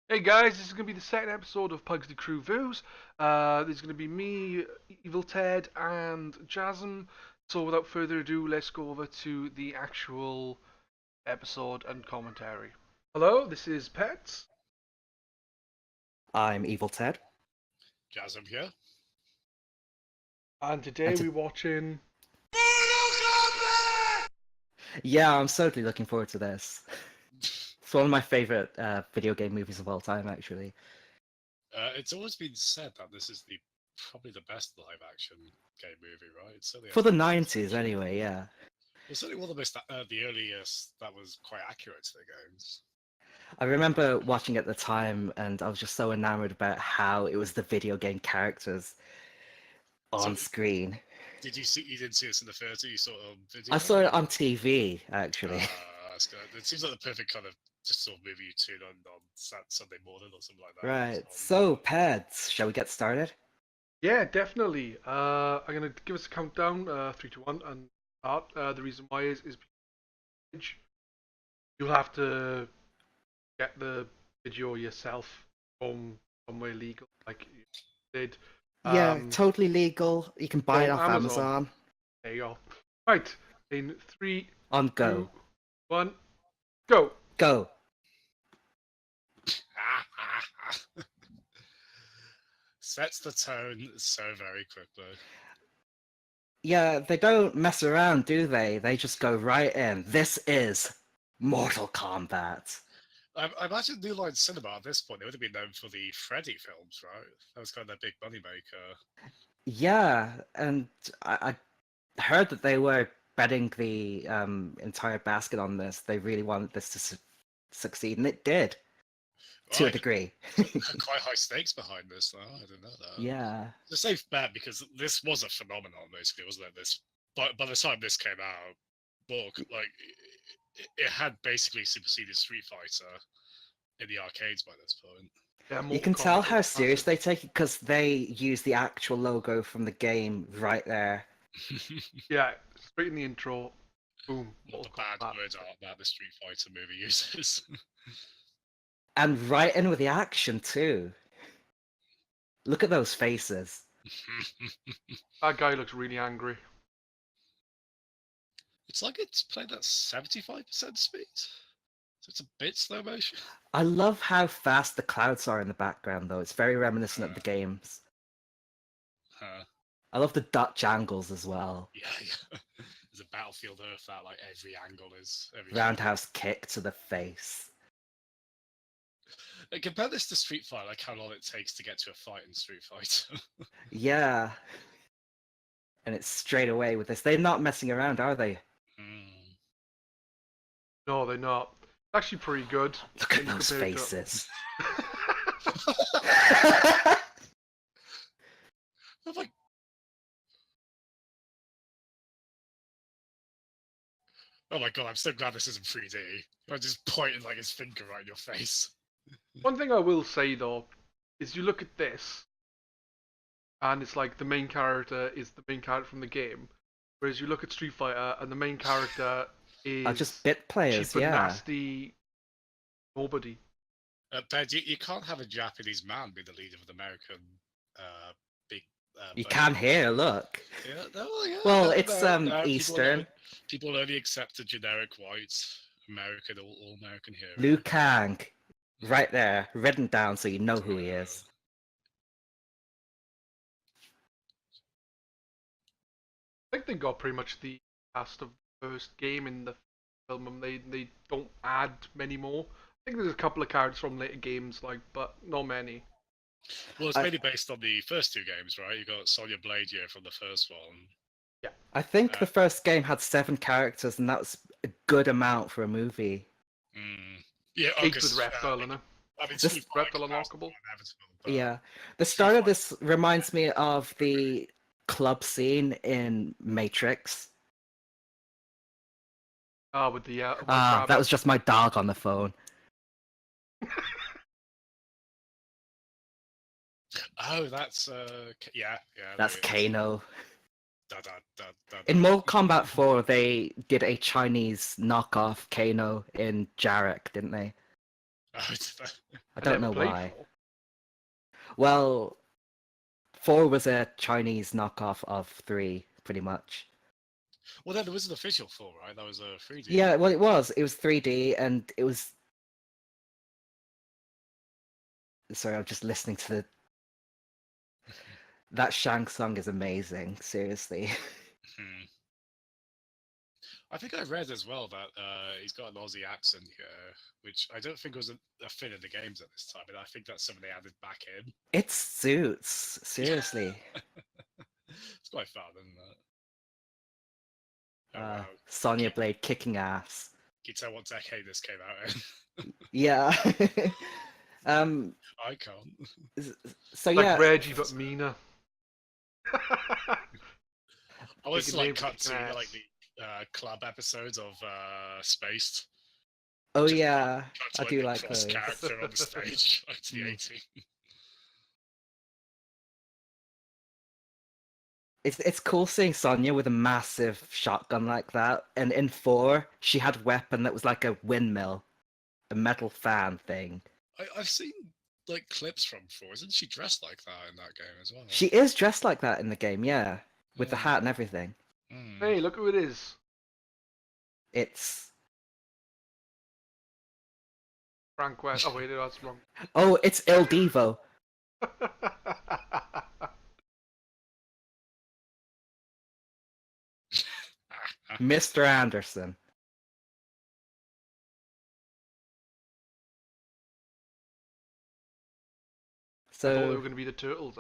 Hey guys, this is going to be the second episode of Pugsley Crew Views. There's going to be me, Evil Ted, and Jazzem. So without further ado, let's go over to the actual episode and commentary. Hello, this is Pedz, I'm Evil Ted. Jazzem here. and today And we're watching. yeah, I'm certainly looking forward to this. It's one of my favorite video game movies of all time, actually. It's always been said that this is probably the best live action game movie, right? It's certainly For has the that 90s, anyway, yeah. It's certainly one of the most the earliest that was quite accurate to the games. I remember watching at the time, and I was just so enamored about how it was the video game characters on So, screen. did you see? You didn't see this in the theater. You saw it on video. I saw it on TV, actually. That's good. It seems like the perfect kind of just sort of movie you tune on Sunday morning or something like that. Right. So, Pedz, shall we get started? Yeah, definitely. I'm going to give us a countdown, 3, 2, 1, and start. The reason why is you'll have to get the video yourself from somewhere legal, like you did. Yeah, totally legal. You can buy it on off Amazon. Amazon. There you go. Right, in 3, On 2, go. 1, go. Go. Sets the tone so very quickly. Yeah, they don't mess around, do they? They just go right in. This is Mortal Kombat. I imagine New Line Cinema at this point, they would have been known for the Freddy films, right? That was kind of their big moneymaker. Yeah, and I heard that they were betting the entire basket on this. They really wanted this to succeed, and it did, to a Right. degree. Quite high stakes behind this, though. I didn't know that. Yeah. It's a safe bet because this was a phenomenon, basically, wasn't it? This, by the time this came out, like it had basically superseded Street Fighter in the arcades by this point. Yeah, You Mortal can tell Kombat how was serious massive. they take it because they use the actual logo from the game right there. Yeah, straight in the intro. Boom. What the Mortal bad Kombat. words are that the Street Fighter movie uses. And right in with the action, too. Look at those faces. That guy looks really angry. It's like it's played at 75% speed. So it's a bit slow motion. I love how fast the clouds are in the background, though. It's very reminiscent of the games. I love the Dutch angles as well. Yeah, yeah. There's a Battlefield Earth that like every angle is Roundhouse kick to the face. Compare this to Street Fighter, like how long it takes to get to a fight in Street Fighter. Yeah. And it's straight away with this. They're not messing around, are they? No, they're not. Actually, pretty good. Look at when you those compare it to- faces. I'm like, oh my god, I'm so glad this isn't 3D. I'm just pointing like his finger right in your face. One thing I will say though is you look at this, and it's like the main character is the main character from the game, whereas you look at Street Fighter and the main character is Are just bit players, cheap and yeah. nasty nobody. Pedz, you can't have a Japanese man be the leader of an American big. You can here, look. Yeah, no, yeah, Well, no, it's no, Eastern. People only accept a generic white American, all American hero. Liu Kang. Right there, written down so you know who he is. I think they got pretty much the cast of the first game in the film, and they don't add many more. I think there's a couple of characters from later games, but not many. Well, it's mainly based on the first two games, right? You got Sonya Blade here from the first one. Yeah. I think the first game had 7 characters, and that was a good amount for a movie. Yeah, 8 with Reptile, innit? I mean, This Reptile unlockable. Yeah, the start of this reminds me of the club scene in Matrix. Ah, with the that was just my dog on the phone. Oh, that's yeah. That's Kano. Da, da, da, da, In da. Mortal Kombat 4, they did a Chinese knockoff Kano in Jarek, didn't they? I don't never know played why. 4. Well, 4 was a Chinese knockoff of 3, pretty much. Well, then there was an official 4, right? That was a 3D. Yeah, well, it was. It was 3D, and it was. Sorry, I'm just listening to the. That Shang song is amazing. Seriously. Hmm. I think I read as well that he's got an Aussie accent here, which I don't think was a fit in the games at this time, and I think that's something they added back in. It suits. Seriously. It's quite fun, isn't it? Oh wow. Sonya Blade kicking ass. Can you tell what decade this came out in? Yeah. I can't. So Like yeah. Reggie, but meaner. I want to Taking like names cut like to an like the club episodes of Spaced. Oh Just yeah, cut to, I like, do the like cross those. character on the stage, like to the Mm. 18. It's cool seeing Sonya with a massive shotgun like that. And in 4, she had a weapon that was like a windmill, a metal fan thing. I've seen like clips from 4. Isn't she dressed like that in that game as well? She is dressed like that in the game, yeah, with the Yeah. hat and everything. Mm. Hey, look who it is. It's Frank West. Oh wait, no, that's wrong. it's Il Divo. Mr. Anderson. I thought they were So going to be the turtles.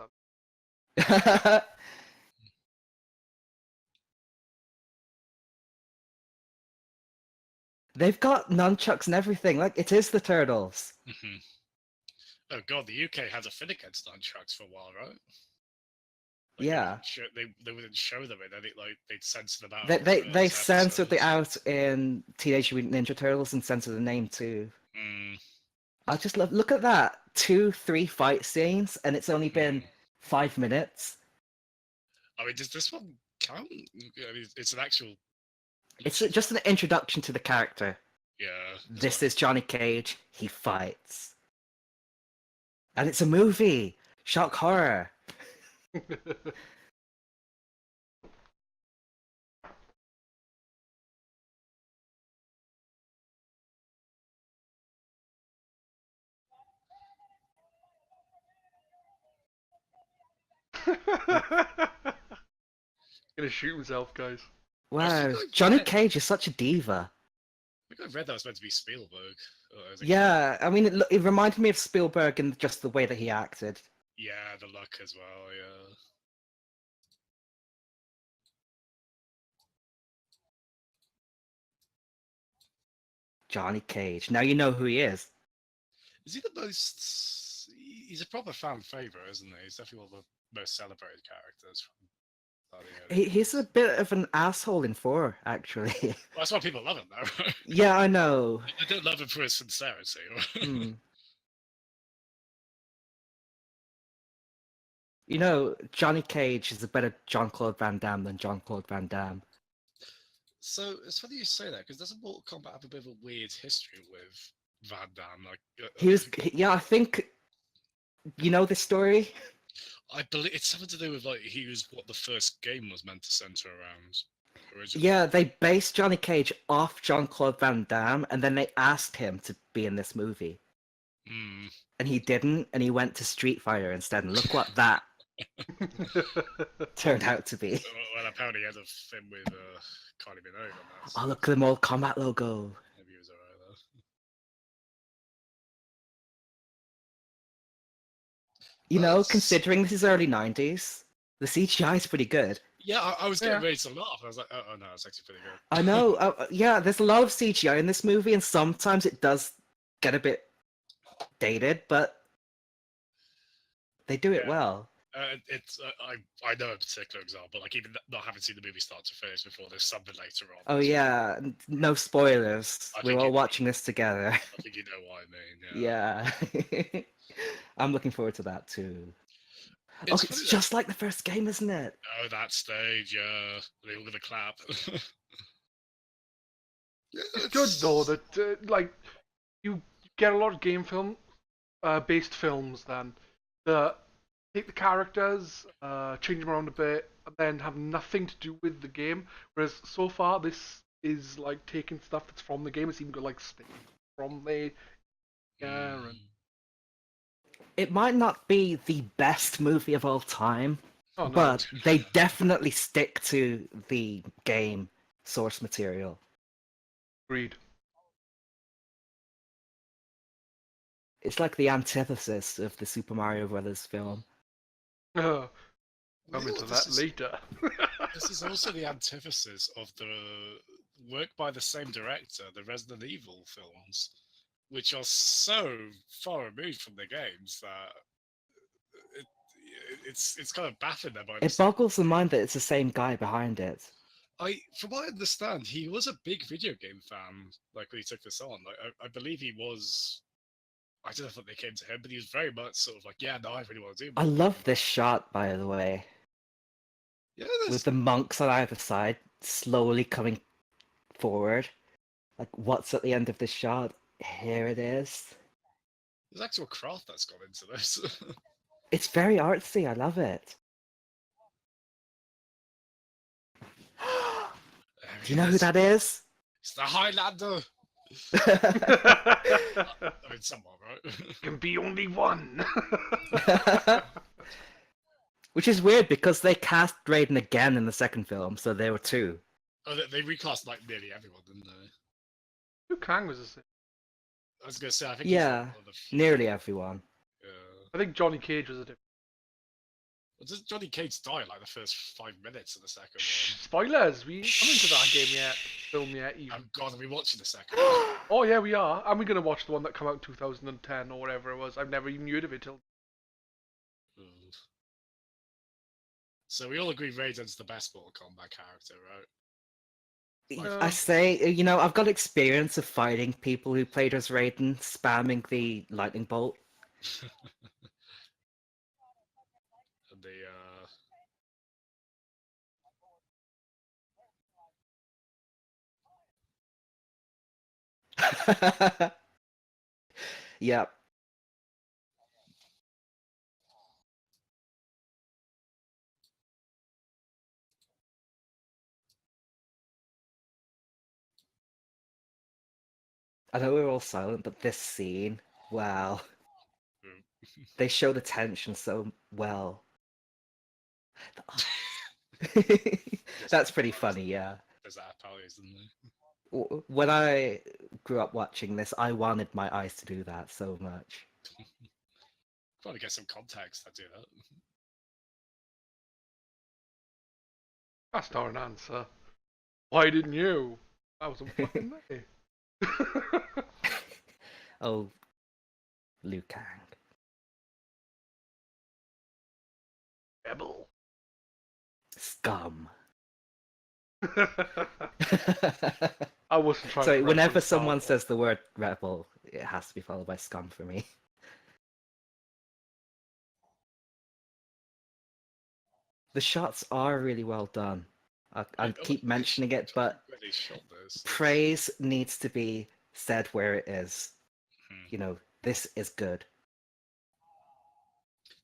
they've got nunchucks and everything. Like it is the Turtles. Mhm. Oh god, the UK had a fin against nunchucks for a while, right? Like, Yeah. they wouldn't show them, and then they'd censor them out. They censored it out in Teenage Mutant Ninja Turtles and censored the name too. Mm. I just look at that 2-3 fight scenes, and it's only been Mm. 5 minutes. I mean, does this one count? I mean, it's an actual. It's just an introduction to the character. Yeah. This is Johnny Cage. He fights, and it's a movie. Shock horror. Gonna shoot himself, guys. Wow, think I Johnny read- Cage is such a diva. I think I read that was meant to be Spielberg. As a kid. Yeah, I mean, it reminded me of Spielberg in just the way that he acted. Yeah, the look as well. Yeah. Johnny Cage. Now you know who he is. Is he the most? He's a proper fan favorite, isn't he? He's definitely one of the most celebrated characters from. He's a bit of an asshole in 4, actually. Well, that's why people love him, though. Right? Yeah, I know. They don't love him for his sincerity. Hmm. You know, Johnny Cage is a better Jean-Claude Van Damme than Jean-Claude Van Damme. So it's funny you say that because doesn't Mortal Kombat have a bit of a weird history with Van Damme? Like Yeah, I think you know this story. I believe it's something to do with like he was what the first game was meant to center around originally. Yeah, they based Johnny Cage off Jean-Claude Van Damme, and then they asked him to be in this movie, Mm. and he didn't, and he went to Street Fighter instead. And look what that turned out to be. Well, apparently he had a thing with Kylie Minogue on that. Oh, look at the Mortal Kombat logo. Maybe he was alright though. You know, That's- considering this is early 90s, the CGI is pretty good. Yeah, I was getting Yeah. ready to laugh. I was like, oh no, it's actually pretty good. I know, yeah, there's a lot of CGI in this movie, and sometimes it does get a bit dated, but they do it Yeah. well. It's I know a particular example, like even not having seen the movie start to finish before, there's something later on. Oh yeah, no spoilers. I We're think all you- watching this together. I think you know what I mean. Yeah. Yeah. I'm looking forward to that too. It's Oh, funny it's that- just like the first game, isn't it? Oh, that stage, yeah. They all gonna clap. It's good though that like you get a lot of game film based films then that take the characters, change them around a bit, and then have nothing to do with the game. Whereas so far, this is like taking stuff that's from the game. It's even got like stage from there. Yeah, and It might not be the best movie of all time, oh no, but they definitely stick to the game source material. agreed. It's like the antithesis of the Super Mario Brothers film. Come Well, into that later. This is also the antithesis of the work by the same director, the Resident Evil films, which are so far removed from the games that it, it's kind of baffling that by It boggles the mind that it's the same guy behind it. From what I understand, he was a big video game fan. Like when he took this on, like I believe he was. I don't know if they came to him, but he was very much sort of like, yeah, no, I really want to do. I love this shot, by the way, Yeah, with the monks on either side slowly coming forward. Like, what's at the end of this shot? Here it is. there's actual craft that's gone into this. It's very artsy. I love it. Do you know who that is? It's the Highlander. I mean, someone, right? Can be only one. Which is weird because they cast Raiden again in the second film, so there were two. Oh, they recast like nearly everyone, didn't they? Liu Kang was the same. I was gonna say, I think. Yeah, he's one of the few- nearly everyone. Yeah. I think Johnny Cage was a different. Well, does Johnny Cage die like the first 5 minutes of the second Spoilers! We haven't into that game yet, film yet one? even. I'm God, are we watching the second one? Oh yeah, we are. And we're gonna watch the one that came out in 2010 or whatever it was. I've never even heard of it till. Ooh. So we all agree Raiden's the best Mortal Kombat character, right? I say, you know, I've got experience of fighting people who played as Raiden, spamming the lightning bolt. And the Yep. I know we're all silent, but this scene, wow. They show the tension so well. That's pretty funny, yeah. there's that power, isn't there? When I grew up watching this, I wanted my eyes to do that so much. Trying to get some context, I do that. That's not an answer. Why didn't you? I wasn't fucking there. Oh, Liu Kang. Rebel. Scum. I wasn't trying. So to whenever reference Star someone Wars. says the word rebel, it has to be followed by scum for me. The shots are really well done. I keep mentioning it, but Really shot this. praise needs to be said where it is. You know, this is good.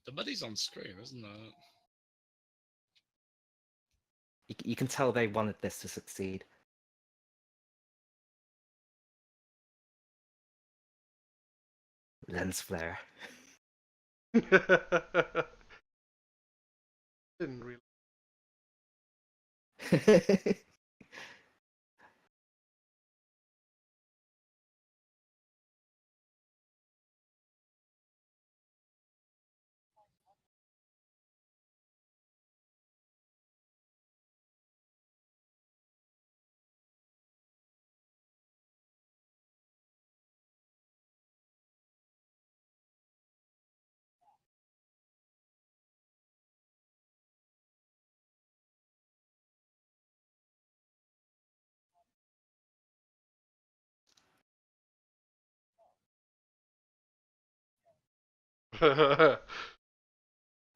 The money's on screen, isn't it? You can tell they wanted this to succeed. Lens flare. Didn't really.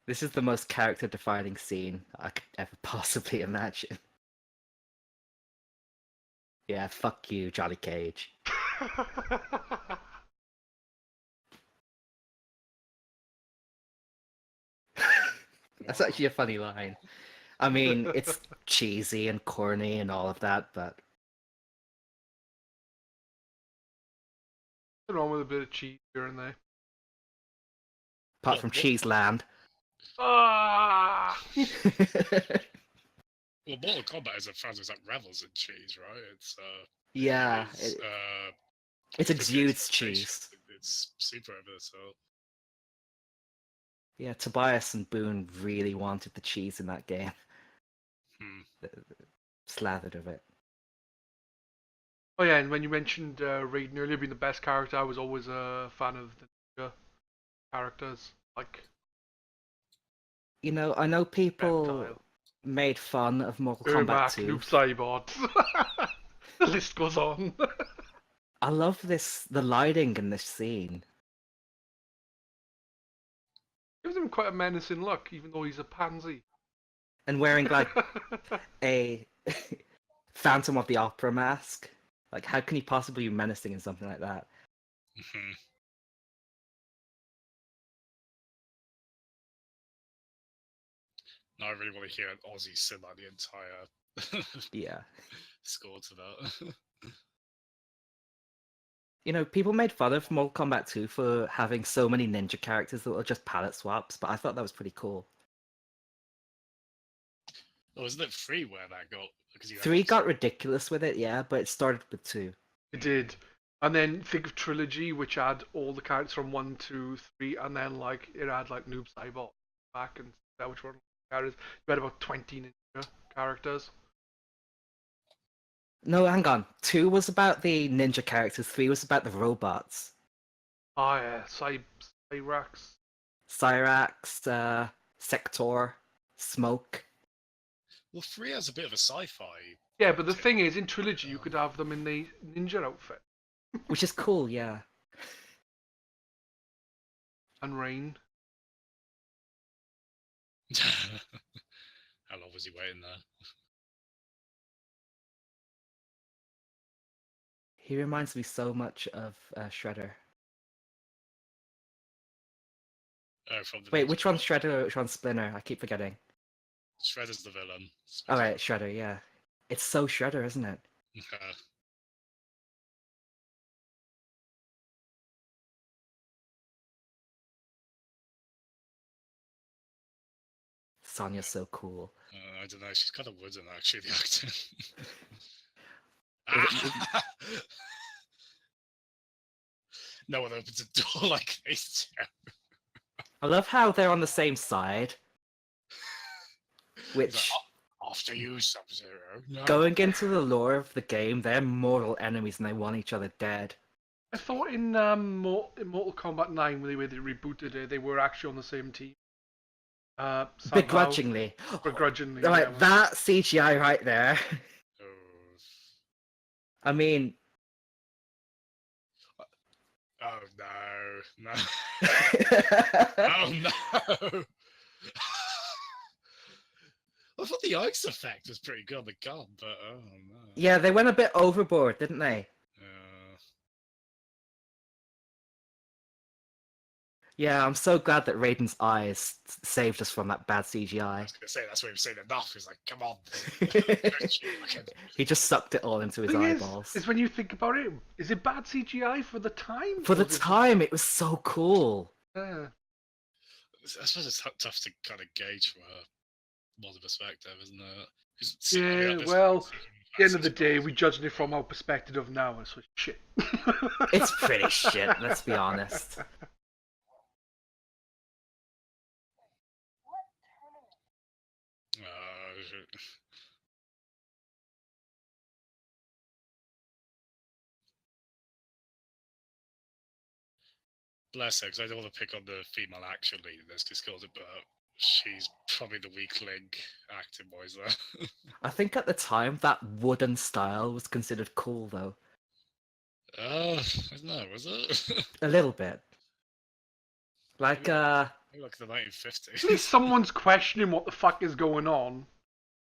This is the most character-defining scene I could ever possibly imagine. Yeah, fuck you, Johnny Cage. That's actually a funny line. I mean, it's cheesy and corny and all of that, but Nothing wrong with a bit of cheese here and there. apart from Cheeseland. Ah! Well, Mortal Kombat is a franchise that revels in cheese, right? Yeah, it for exudes presentation, cheese. It's super versatile. Yeah, Tobias and Boone really wanted the cheese in that game. Slathered of it. Oh yeah, and when you mentioned Raiden earlier being the best character, I was always a fan of the ninja characters, like You know, I know people Reptile, made fun of Mortal Kombat Ermac, 2. Noob Saibot. The list goes on. I love the lighting in this scene. Gives him quite a menacing look, even though he's a pansy. And wearing like a Phantom of the Opera mask. Like, how can he possibly be menacing in something like that? Mm-hmm. Now I really want to hear an Aussie sing like the entire Yeah. score to that. You know, people made fun of Mortal Kombat 2 for having so many ninja characters that were just palette swaps, but I thought that was pretty cool. Oh, isn't it 3 where that got? Because you 3 got ridiculous with it, yeah, but it started with 2. It did. And then think of Trilogy, which had all the characters from 1, 2, 3, and then like it had like Noob Saibot back and that which were characters. You had about 20 ninja characters. No, hang on. 2 was about the ninja characters, 3 was about the robots. Oh yeah, Cyrax. Cyrax, Sector, Smoke. Well, 3 has a bit of a sci-fi. Yeah, but the thing is, in Trilogy, you could have them in the ninja outfit. Which is cool, yeah. And Rain. How long was he waiting there? He reminds me so much of Shredder. Oh, from the Wait, which one's Shredder, which one's Splinter? I keep forgetting. Shredder's the villain. Alright, Shredder, yeah. It's so Shredder, isn't it? Sonya's so cool. I don't know, she's kind of wooden actually, the actor. No one opens a door like this. I love how they're on the same side. Which, after you, Sub-Zero. No. going into the lore of the game, they're mortal enemies and they want each other dead. I thought in Mortal Kombat 9, when they rebooted it, they were actually on the same team. Somehow. Begrudgingly. Begrudgingly. Right, Yeah, that CGI right there. Oh. I mean... Oh no, no. Oh no! I thought the ice effect was pretty good on the gun, but oh no. Yeah, they went a bit overboard, didn't they? Yeah, I'm so glad that Raiden's eyes saved us from that bad CGI. I was gonna say that's what he was saying enough. He's like, come on. He just sucked it all into his eyeballs. Is when you think about it, is it bad CGI for the time? For the time, it was so cool. Yeah. I suppose it's tough to kind of gauge from a modern perspective, isn't it? Yeah, well, at the end of the day, we judged it from our perspective of now, and so it's shit. It's pretty shit, let's be honest. Bless her, because I don't want to pick on the female actual lead in this Discord, but she's probably the weak link acting wise there. I think at the time that wooden style was considered cool though. I don't know, was it? A little bit. Like Maybe like the 1950s. At least someone's questioning what the fuck is going on.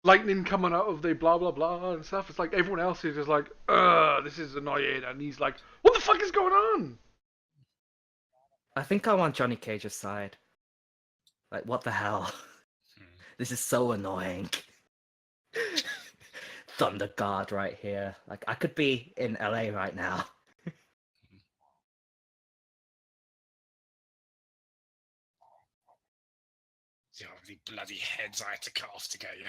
Lightning coming out of the blah blah blah and stuff. It's like everyone else is just like, this is annoying, and he's like, what the fuck is going on? I think I'm on Johnny Cage's side. Like, what the hell? This is so annoying. Thunder God right here. Like, I could be in LA right now. See how many bloody heads I had to cut off to get you.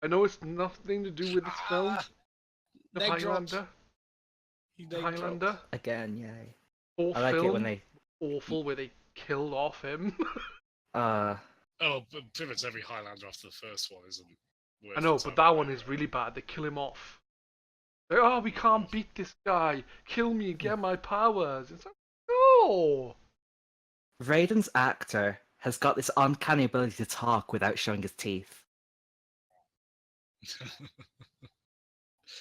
I know it's nothing to do with this film. The Leg drop. Highlander. He The leg dropped. Highlander. Again, yay. Fourth I like film. it when they... Awful, where they killed off him. Oh, but pretty much every Highlander after the first one isn't worth I know, its but own that one weight. is really bad. They kill him off. Like, oh, we can't beat this guy. Kill me and get my powers. It's like, no. Raiden's actor has got this uncanny ability to talk without showing his teeth.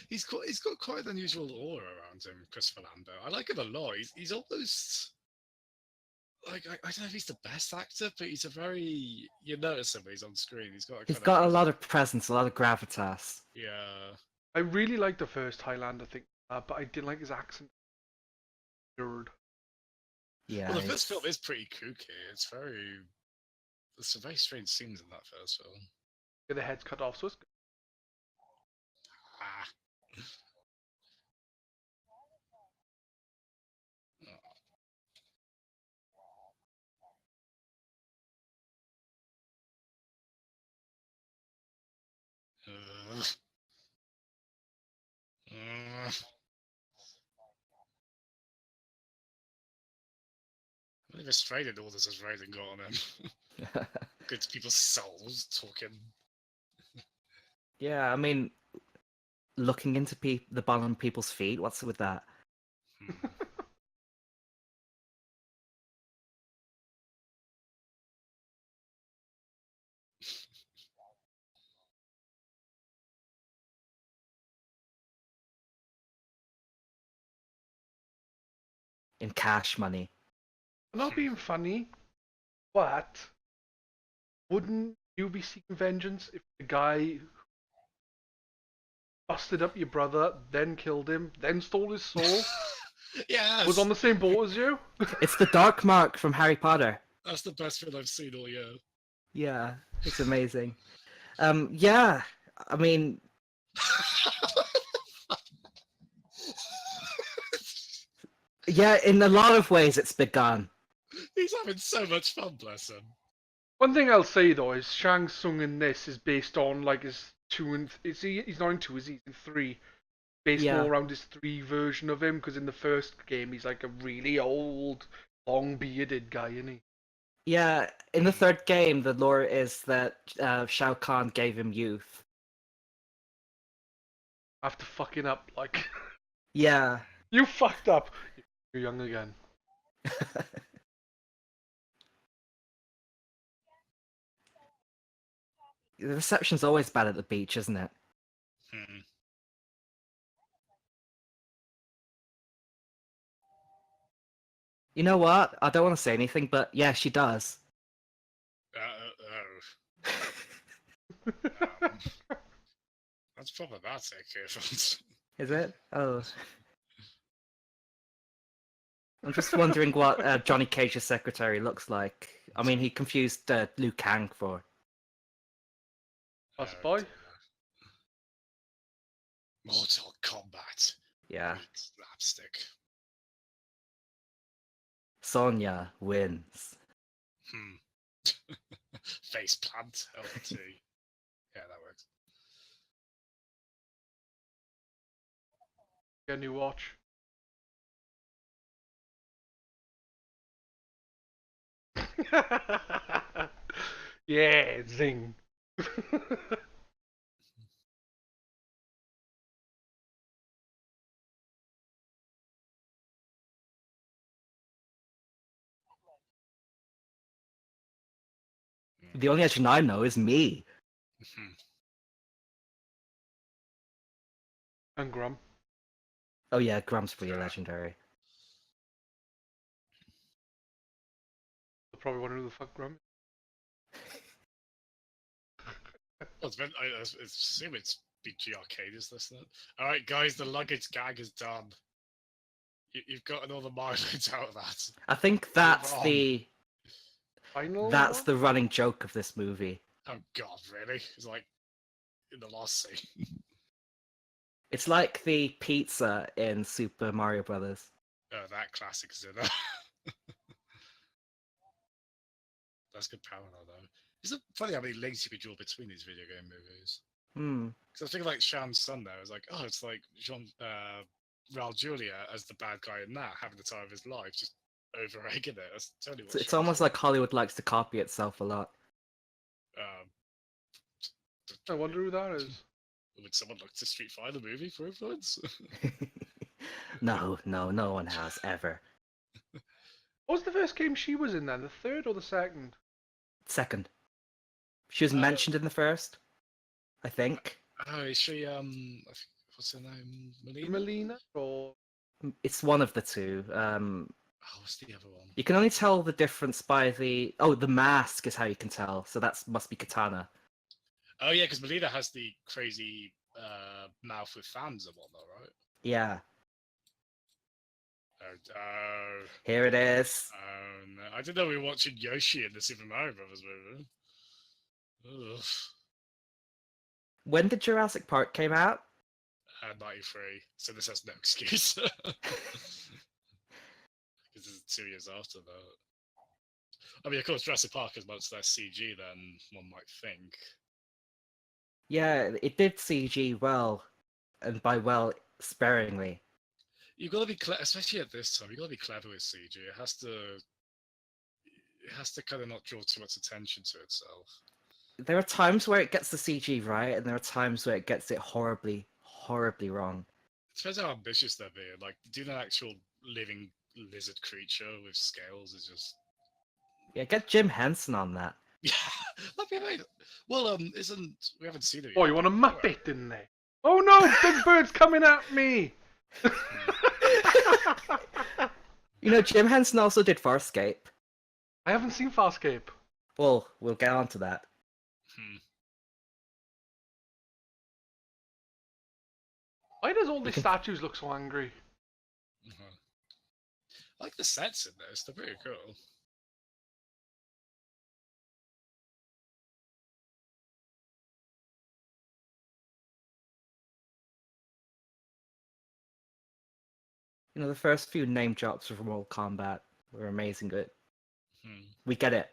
He's got quite an unusual aura around him, Christopher Lambert. I like him a lot. He's almost like I don't know if he's the best actor, but he's a very you notice him when he's on screen. He's got A lot of presence, a lot of gravitas. Yeah. I really liked the first Highlander thing, but I didn't like his accent. Weird. Yeah. Well, the first film is pretty kooky. There's some very strange scenes in that first film. Get the heads cut off, so it's good. Ah. How many restraining orders has Raiden got on him? Good to people's souls talking. Yeah, I mean, looking into the bottom of people's feet, what's with that? In cash money. I'm not being funny, but wouldn't you be seeking vengeance if the guy busted up your brother, then killed him, then stole his soul, Yes! was on the same boat as you? It's the Dark Mark from Harry Potter. That's the best film I've seen all year. Yeah, it's amazing. Yeah, I mean, yeah, in a lot of ways it's begun. He's having so much fun, bless him. One thing I'll say though is Shang Tsung in this is based on like his he's not in two, is he? He's in three. Based Yeah. more around his three version of him, because in the first game he's like a really old, long bearded guy, isn't he? Yeah, in the third game, the lore is that Shao Kahn gave him youth. After fucking up, like Yeah. you fucked up. You're young again. The reception's always bad at the beach, isn't it? You know what? I don't want to say anything, but yeah, she does. That's problematic, Earfolds. Is it? Oh. I'm just wondering what Johnny Cage's secretary looks like. I mean, he confused Liu Kang for. Us boy. Mortal Kombat. Yeah. Slapstick. Sonya wins. Face plant, LT. Yeah, that works. Get a new watch. Yeah, zing. The only action I know is me. And Grum. Oh yeah, Grum's pretty legendary. They're probably wondering who the fuck Grum is. I assume it's BG Arcade is this, isn't it? Alright guys, the luggage gag is done. You've got another mileage out of that. I think on. Final that's one? the running joke of this movie. Oh god, really? It's like in the last scene. It's like the pizza in Super Mario Brothers. Oh, that classic is in there. That's good parallel though. Isn't it funny how many links you could draw between these video game movies? Hmm. Because I was thinking like Shan's son there. I was like, oh, it's like Raul Julia as the bad guy in that, having the time of his life, just over egging it. That's totally what It's almost like Hollywood likes to copy itself a lot. Um, I wonder who that is. would someone look to Street Fighter movie for influence? No, no one has ever. What was the first game she was in then? The third or the second? Second. She was mentioned in the first, I think. Oh, is she? I think, what's her name? Melina. Melina or It's one of the two. Oh, what's the other one? You can only tell the difference by the mask is how you can tell. So that must be Katana. Oh yeah, because Melina has the crazy mouth with fans and whatnot, right? Yeah. Oh, Here it is. no. I didn't know we were watching Yoshi in the Super Mario Brothers movie. Ugh. When did Jurassic Park came out? 93, so this has no excuse. Because this is 2 years after that. I mean, of course, Jurassic Park is much less CG than one might think. Yeah, it did CG well, and by well, sparingly. You've got to be clever, especially at this time. You've got to be clever with CG. It has to kind of not draw too much attention to itself. There are times where it gets the CG right, and there are times where it gets it horribly, horribly wrong. It depends how ambitious they're being. Like, doing an actual living lizard creature with scales is just... Yeah, get Jim Henson on that. Yeah, that'd be amazing. Well, we haven't seen it yet. oh, you want a Muppet in there? Oh no, Big Bird's coming at me! You know, Jim Henson also did Farscape. I haven't seen Farscape. Well, we'll get on to that. Why does all these statues look so angry? I like the sets in this. They're pretty cool. You know, the first few name drops from Mortal Kombat were amazing. Good. We get it.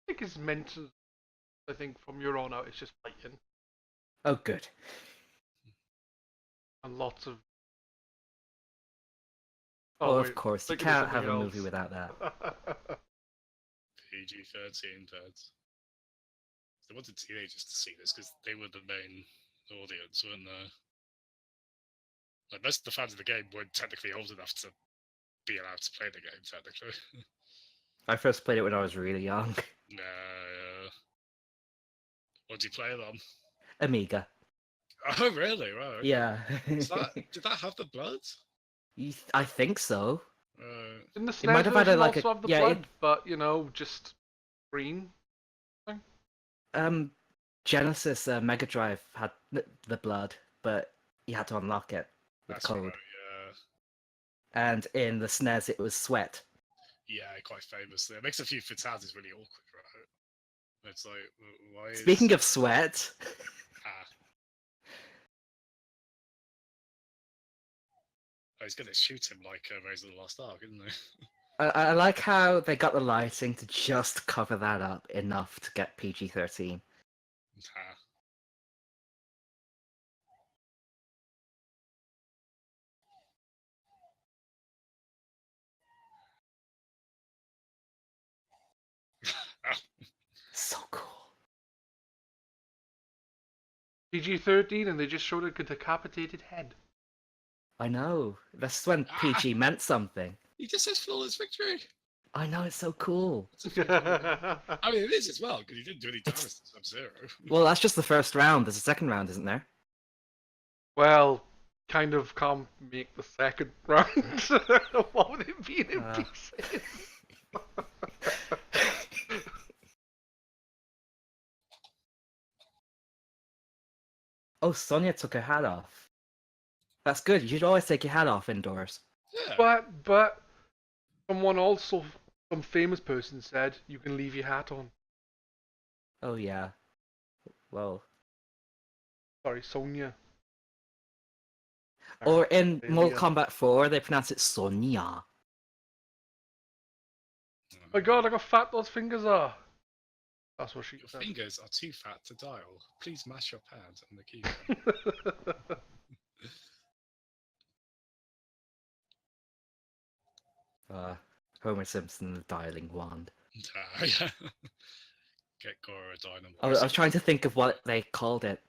I think it's meant to. I think from your on out, it's just fighting Oh, good. and lots of. Oh, wait, of course, you thinking of can't have a something movie else. without that. PG-13 Pedz. They wanted teenagers to see this because they were the main audience, weren't they? Like, most of the fans of the game weren't technically old enough to be allowed to play the game, technically. I first played it when I was really young. No. What did you play it on? Amiga. Oh, really? Right. Okay. Yeah. Did that have the blood? I think so. In the might SNES have had version like also have the yeah, blood, but you know, just green. Genesis Mega Drive had the blood, but you had to unlock it with That's code. right, yeah. And in the SNES, it was sweat. Yeah, quite famously. It makes a few fatalities really awkward, right? It's like, why is... Speaking of sweat, Oh, he's going to shoot him like Raise of the Lost Ark, isn't he? I like how they got the lighting to just cover that up enough to get PG-13. So cool. PG-13, and they just showed a decapitated head. I know. That's when PG meant something. He just says flawless victory. I know, it's so cool. I mean, it is as well, because he didn't do any damage to Sub-Zero. Well, that's just the first round. There's a second round, isn't there? Well, kind of can't make the second round. What would it be in pieces? Oh, Sonya took her hat off. That's good. You should always take your hat off indoors. Yeah. But someone also, some famous person said you can leave your hat on. Oh yeah. Well, Sorry, Sonia. or in Mortal Australia. Kombat 4, they pronounce it Sonya. My God, look how fat those fingers are. That's what she Your said. fingers are too fat to dial. Please mash your pad on the keyboard. Homer Simpson, the dialing wand. Yeah. Get Goro a dynamo. I was trying to think of what they called it.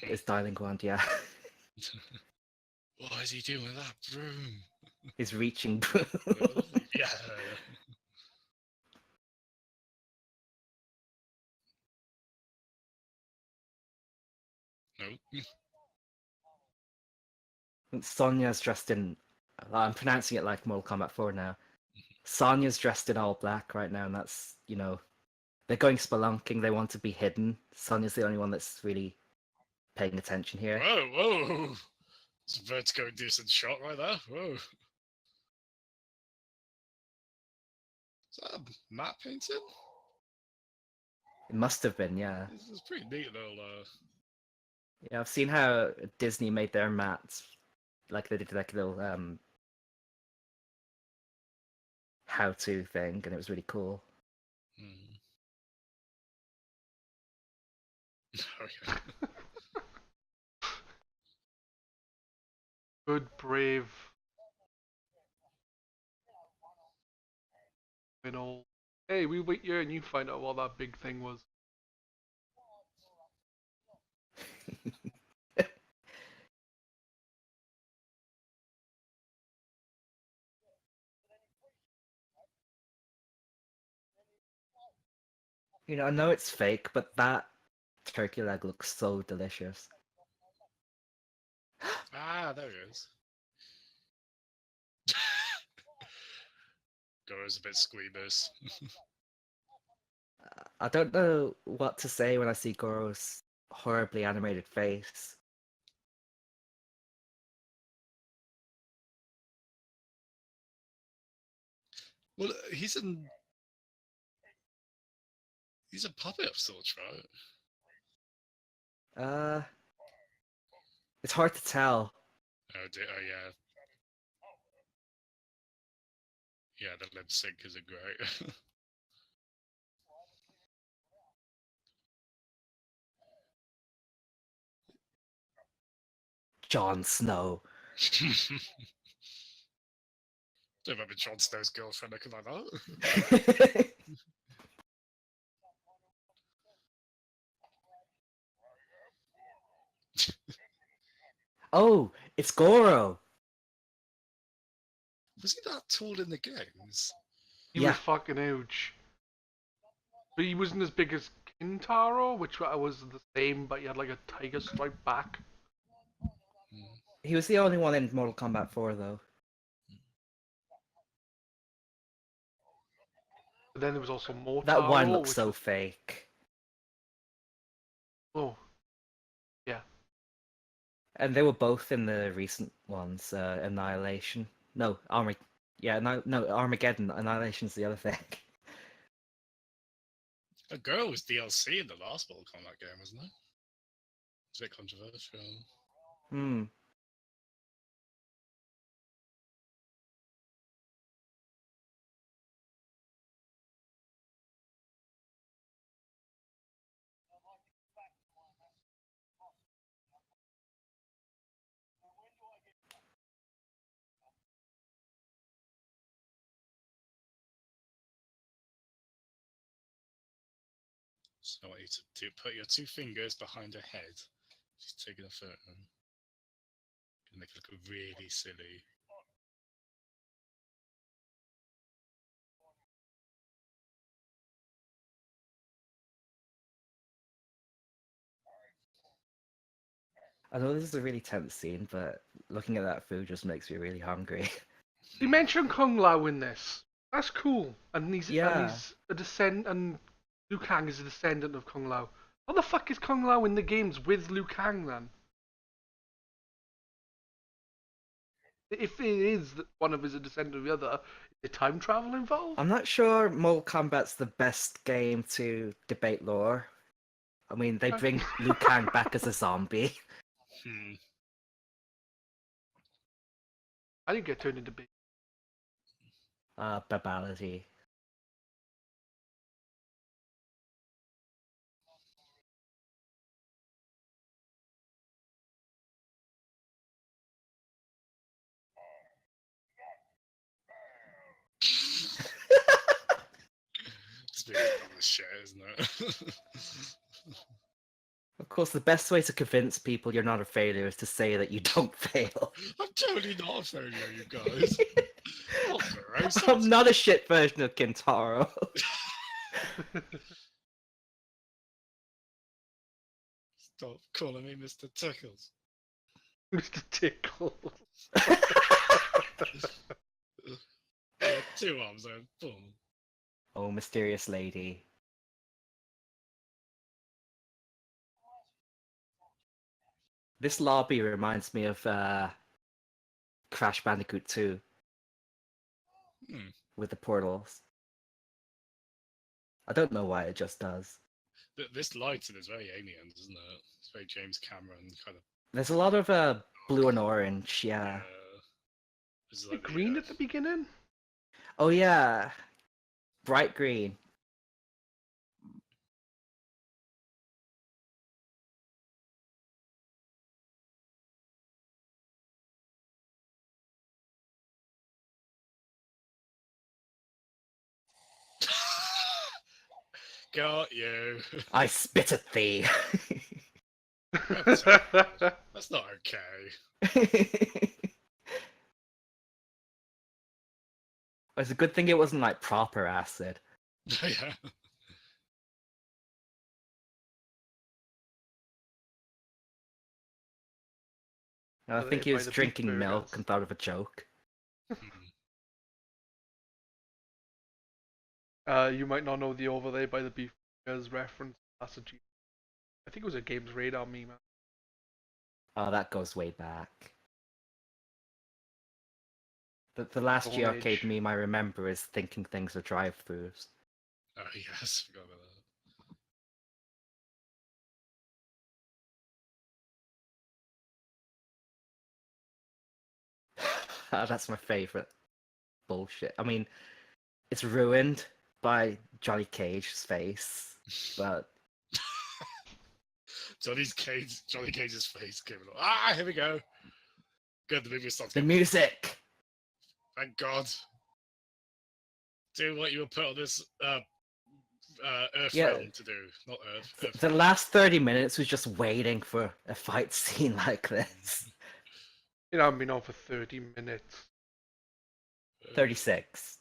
It's dialing wand, yeah. What is he doing with that broom? He's reaching. Yeah. No. Sonya's dressed in. I'm pronouncing it like Mortal Kombat 4 now. Sonya's dressed in all black right now, and that's, they're going spelunking. They want to be hidden. Sonya's the only one that's really paying attention here. Whoa, whoa. It's a vertigo decent shot right there. Whoa. Is that a matte painting? It must have been, yeah. This is pretty neat little. Yeah, I've seen how Disney made their mats, like they did like a little how-to thing, and it was really cool. Okay. Good, brave. You know. Hey, we wait here and you find out what that big thing was. I know it's fake, but that turkey leg looks so delicious. Ah, there it is. Goro's a bit squeamish. I don't know what to say when I see Goro's horribly animated face. Well, he's a puppet of sorts, right? It's hard to tell. Oh, yeah. Yeah, the lip sync isn't great. Jon Snow. Don't remember Jon Snow's girlfriend looking like that. Oh, it's Goro. Was he that tall in the games? He Yeah. was fucking huge. But he wasn't as big as Kintaro, which was the same, but he had like a tiger stripe back. He was the only one in Mortal Kombat 4, though. But then there was also Mortaro. That one looks which so was... fake. Oh. Yeah. And they were both in the recent ones, Annihilation. No, no, Armageddon. Annihilation's the other thing. A girl was DLC in the last Mortal Kombat game, wasn't it? It's a bit controversial. Hmm. So I want you to put your 2 fingers behind her head. She's taking a photo. Gonna make it look really silly. I know this is a really tense scene, but looking at that food just makes me really hungry. They mentioned Kung Lao in this. That's cool. And Yeah. he's a descendant, and Liu Kang is a descendant of Kung Lao. How the fuck is Kung Lao in the games with Liu Kang then? If it is that one of us a descendant of the other, is time travel involved? I'm not sure Mortal Kombat's the best game to debate lore. I mean, they bring Liu Kang back as a zombie. Hmm. I didn't get turned into big. Babality. It's being dumb as shit, isn't it? Of course, the best way to convince people you're not a failure is to say that you don't fail. I'm totally not a failure, you guys. Not gross. I'm not a shit version of Kintaro. Stop calling me Mr. Tickles. Mr. Tickles. Yeah, 2 arms then. Boom. Oh, mysterious lady. This lobby reminds me of Crash Bandicoot 2 Hmm. with the portals. I don't know why, it just does. This lighting is very alien, isn't it? It's very James Cameron kind of. There's a lot of blue and orange, yeah. This is The like green at the beginning? Oh yeah, bright green. Got you. I spit at thee. That's not okay. It's a good thing it wasn't like proper acid. Yeah. I think he By was the beef drinking milk burgers. and thought of a joke. You might not know the over there by the beef burgers reference. That's a G. I think it was a Games Radar meme. Oh, that goes way back. The last Stone G-Arcade Age. meme I remember is thinking things are drive-thrus. Oh yes, forgot about That's my favorite bullshit. I mean, it's ruined by Johnny Cage's face, but that. Johnny Cage's face came along. Ah, here we go. Good, the movie starts. the music. Thank God. Do what you were put on this Earth Yeah. realm to do, not Earth. The last 30 minutes was just waiting for a fight scene like this. You know, I've been on for 30 minutes. 36.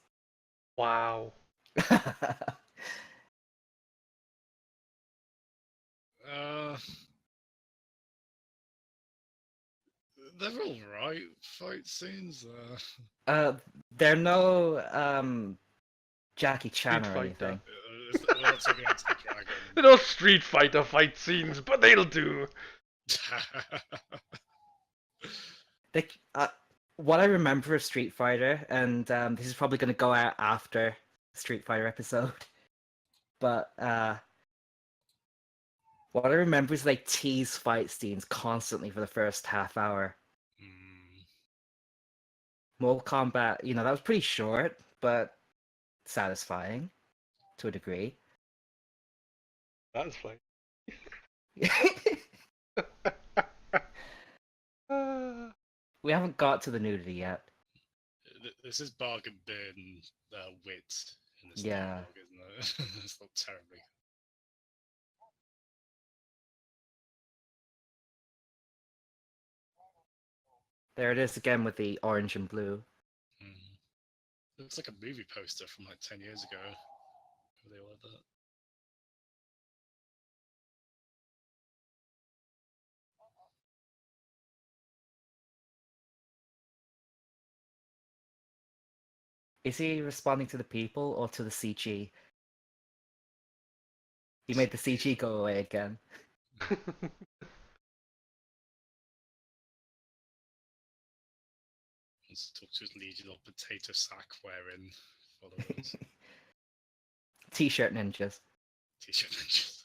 Wow. They're all right fight scenes. They're no Jackie Chan Street or Fighter. anything. We're not talking about the dragon. They're not Street Fighter fight scenes, but they'll do. They, what I remember of Street Fighter, and this is probably going to go out after Street Fighter episode, but what I remember is they tease fight scenes constantly for the first half hour. Mortal Kombat, you know, that was pretty short, but satisfying to a degree. That's fine. We haven't got to the nudity yet. This is bargain bin wit in this Yeah. dialogue, isn't it? It's not terribly. There it is again with the orange and blue. Looks like a movie poster from like 10 years ago. They all had that. Is he responding to the people or to the CG? He made the CG go away again. wants to talk to his legion of potato sack wearing followers. T-shirt ninjas. T-shirt ninjas.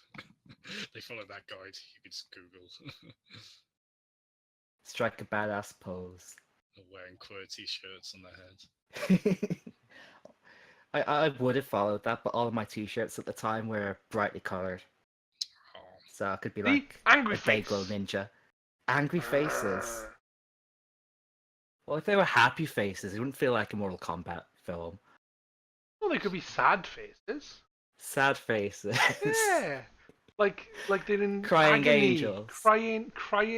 They follow that guide. You can just Google. Strike a badass pose. They're wearing QWERTY shirts on their head. I would have followed that, but all of my T-shirts at the time were brightly colored, Oh, so I could be The like angry a face. bagel ninja. Angry faces. Well, if they were happy faces, it wouldn't feel like a Mortal Kombat film. Well, they could be sad faces. Sad faces. Yeah, like they're in Crying agony, angels. crying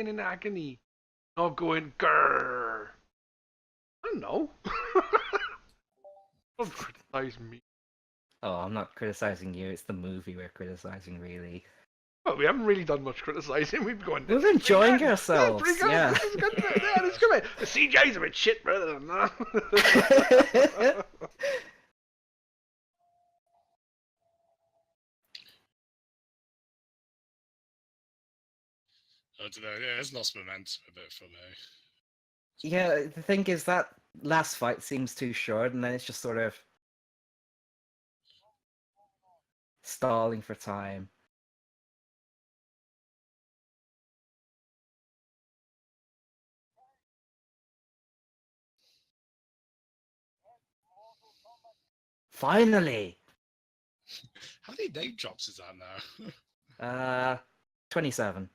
in agony, not going grrr. I don't know. Don't criticize me. Oh, I'm not criticizing you. It's the movie we're criticizing, really. Well, we haven't really done much criticizing. We've gone. We're "This is pretty enjoying good. ourselves, This is pretty good. yeah. This is good. Yeah, this is good. The CJ's a bit shit, brother. Than that. I don't know. Yeah, it's lost momentum a bit for me. Yeah, the thing is that last fight seems too short, and then it's just sort of stalling for time. Finally! How many name drops is that now? 27.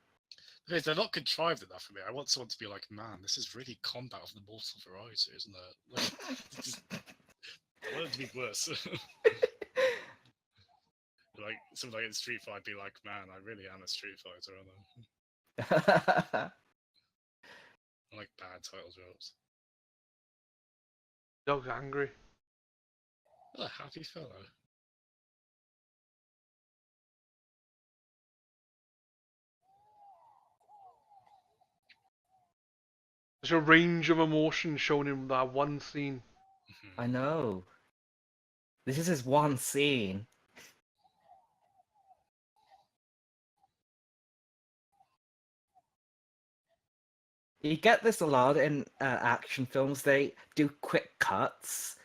Because they're not contrived enough for me. I want someone to be like, man, this is really combat of the mortal variety, isn't it? Like, I want it to be worse. Like, something like in Street Fighter, be like, man, I really am a Street Fighter, aren't I? I like bad title drops. Dog's angry. What a happy fellow. There's a range of emotion shown in that one scene. I know. This is his one scene. You get this a lot in action films. They do quick cuts,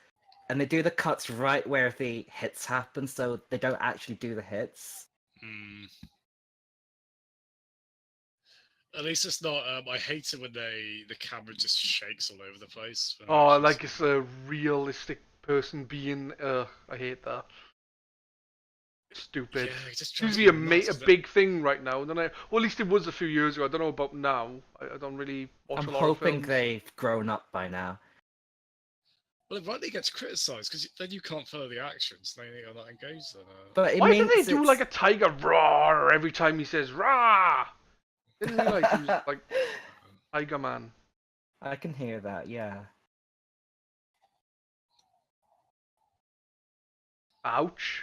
and they do the cuts right where the hits happen, so they don't actually do the hits. Hmm. At least it's not. I hate it when the camera just shakes all over the place. when Oh, action's- like it's a realistic person being. I hate that. Stupid. Yeah, it just Seems drives to be me nuts, a 'cause it- big thing right now. Well, at least it was a few years ago. I don't know about now. I don't really watch I'm a lot of hoping films. they've grown up by now. Well, it rightly gets criticised because then you can't follow the actions. Then you're not engaged in it. But it Why do means they do it's... like a tiger roar every time he says "rah"? Didn't realize he was like Tiger Man. I can hear that, yeah. Ouch.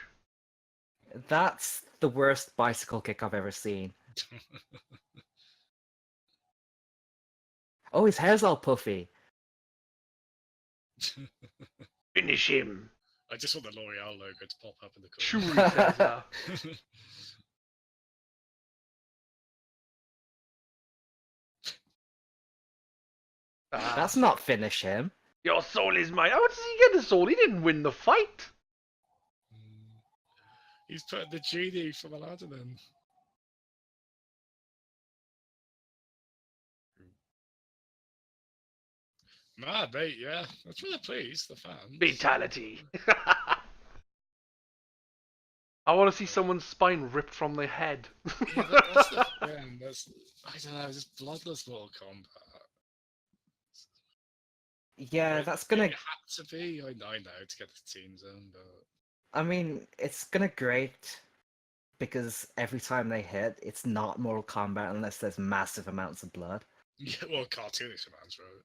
That's the worst bicycle kick I've ever seen. Oh, his hair's all puffy. Finish him. I just want the L'Oreal logo to pop up in the Shuri corner. says that. That's not finish him. Your soul is mine. How does he get the soul? He didn't win the fight. He's putting the genie from Aladdin in. Mad, mate, yeah. That's really pleased, the fans. Fatality. I want to see someone's spine ripped from their head. Yeah, that's the thing. That's, I don't know, just bloodless Mortal Kombat. Yeah, that's gonna... It had to be, I know, to get the teams in, but... I mean, it's gonna grate because every time they hit, it's not Mortal Kombat unless there's massive amounts of blood. Yeah, well, cartoonish amounts, right?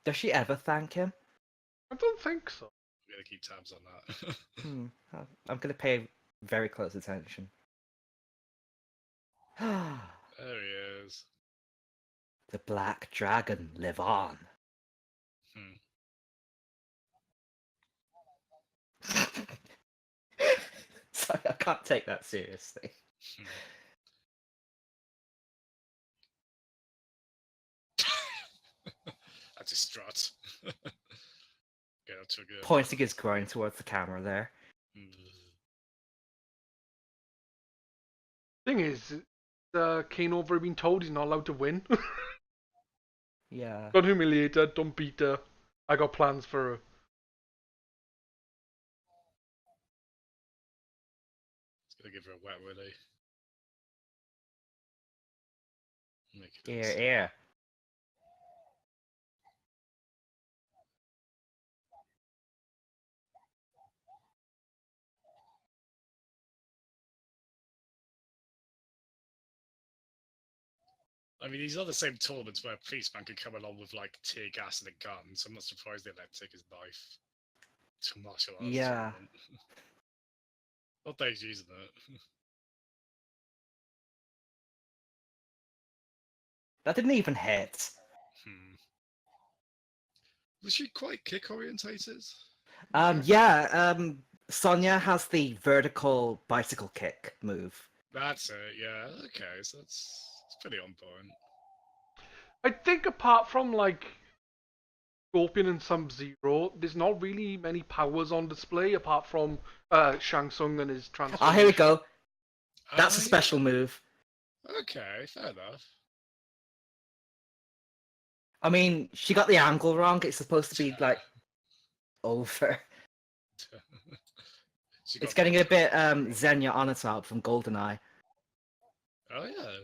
Does she ever thank him? I don't think so. I'm gonna keep tabs on that. I'm gonna pay very close attention. The There he is. Black Dragon, live on. Hmm. can't take that seriously. I just strut. Get up to a good. Pointing his groin towards the camera there. Thing is, Kane over been told he's not allowed to win. Yeah. Don't humiliate her, don't beat her. I got plans for her. It's gonna give her a wet willy. Make it Here, easy. here. I mean, these are the same tournaments where a policeman could come along with like tear gas and a gun, so I'm not surprised they let him take his knife to a martial arts Yeah. tournament. Not that he's using it. That didn't even hit. Was she quite kick orientated? Yeah, Sonya has the vertical bicycle kick move. That's it, yeah. Okay, so it's pretty on point. I think apart from like Scorpion and Sub-Zero, there's not really many powers on display apart from Shang Tsung and his transformation. Oh, here we go. That's a yeah. special move. Okay, fair enough. I mean, she got the angle wrong. It's supposed to be like over. It's getting a bit Xenia on its out from GoldenEye. Oh yeah.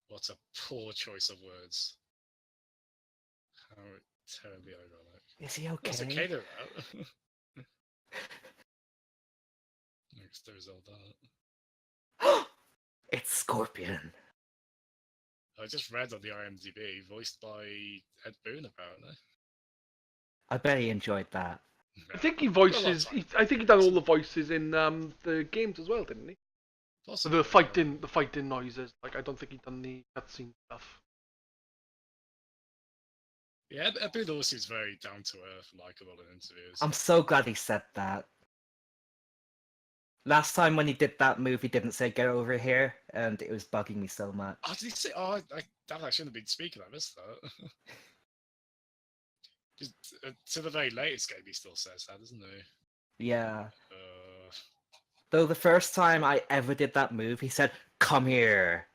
What a poor choice of words. How terribly ironic. Is he okay? That's okay though. Next there's all that. It's Scorpion. I just read on the IMDb, voiced by Ed Boon apparently. I bet he enjoyed that. I think he voices. I think he done all the voices in the games as well, didn't he? Possibly, The fighting noises. Like I don't think he done the cutscene stuff. Yeah, Ed Boon always seems very down to earth, likable in interviews. I'm so glad he said that. Last time when he did that move, he didn't say "get over here," and it was bugging me so much. Oh, did he say? Oh, damn, I shouldn't have been speaking. I missed that. Just, to the very latest game, he still says that, doesn't he? Yeah. Though the first time I ever did that move, he said, "Come here."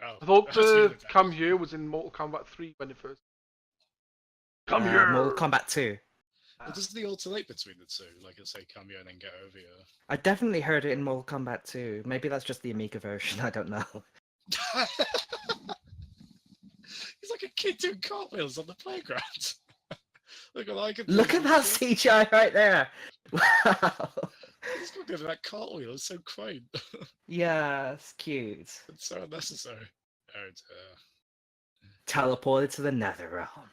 Oh, I thought that's the really bad. "Come Here" was in Mortal Kombat 3 when it first. Come here. Mortal Kombat 2. Well, doesn't he alternate between the two? Like, he'll say "come here" and then "get over here." I definitely heard it in Mortal Kombat 2. Maybe that's just the Amiga version. I don't know. He's like a kid doing cartwheels on the playground. Look at that CGI right there. Wow. He's got to do that cartwheel. It's so quaint. Yeah, it's cute. It's so unnecessary. Oh dear. Teleported to the Nether Realm.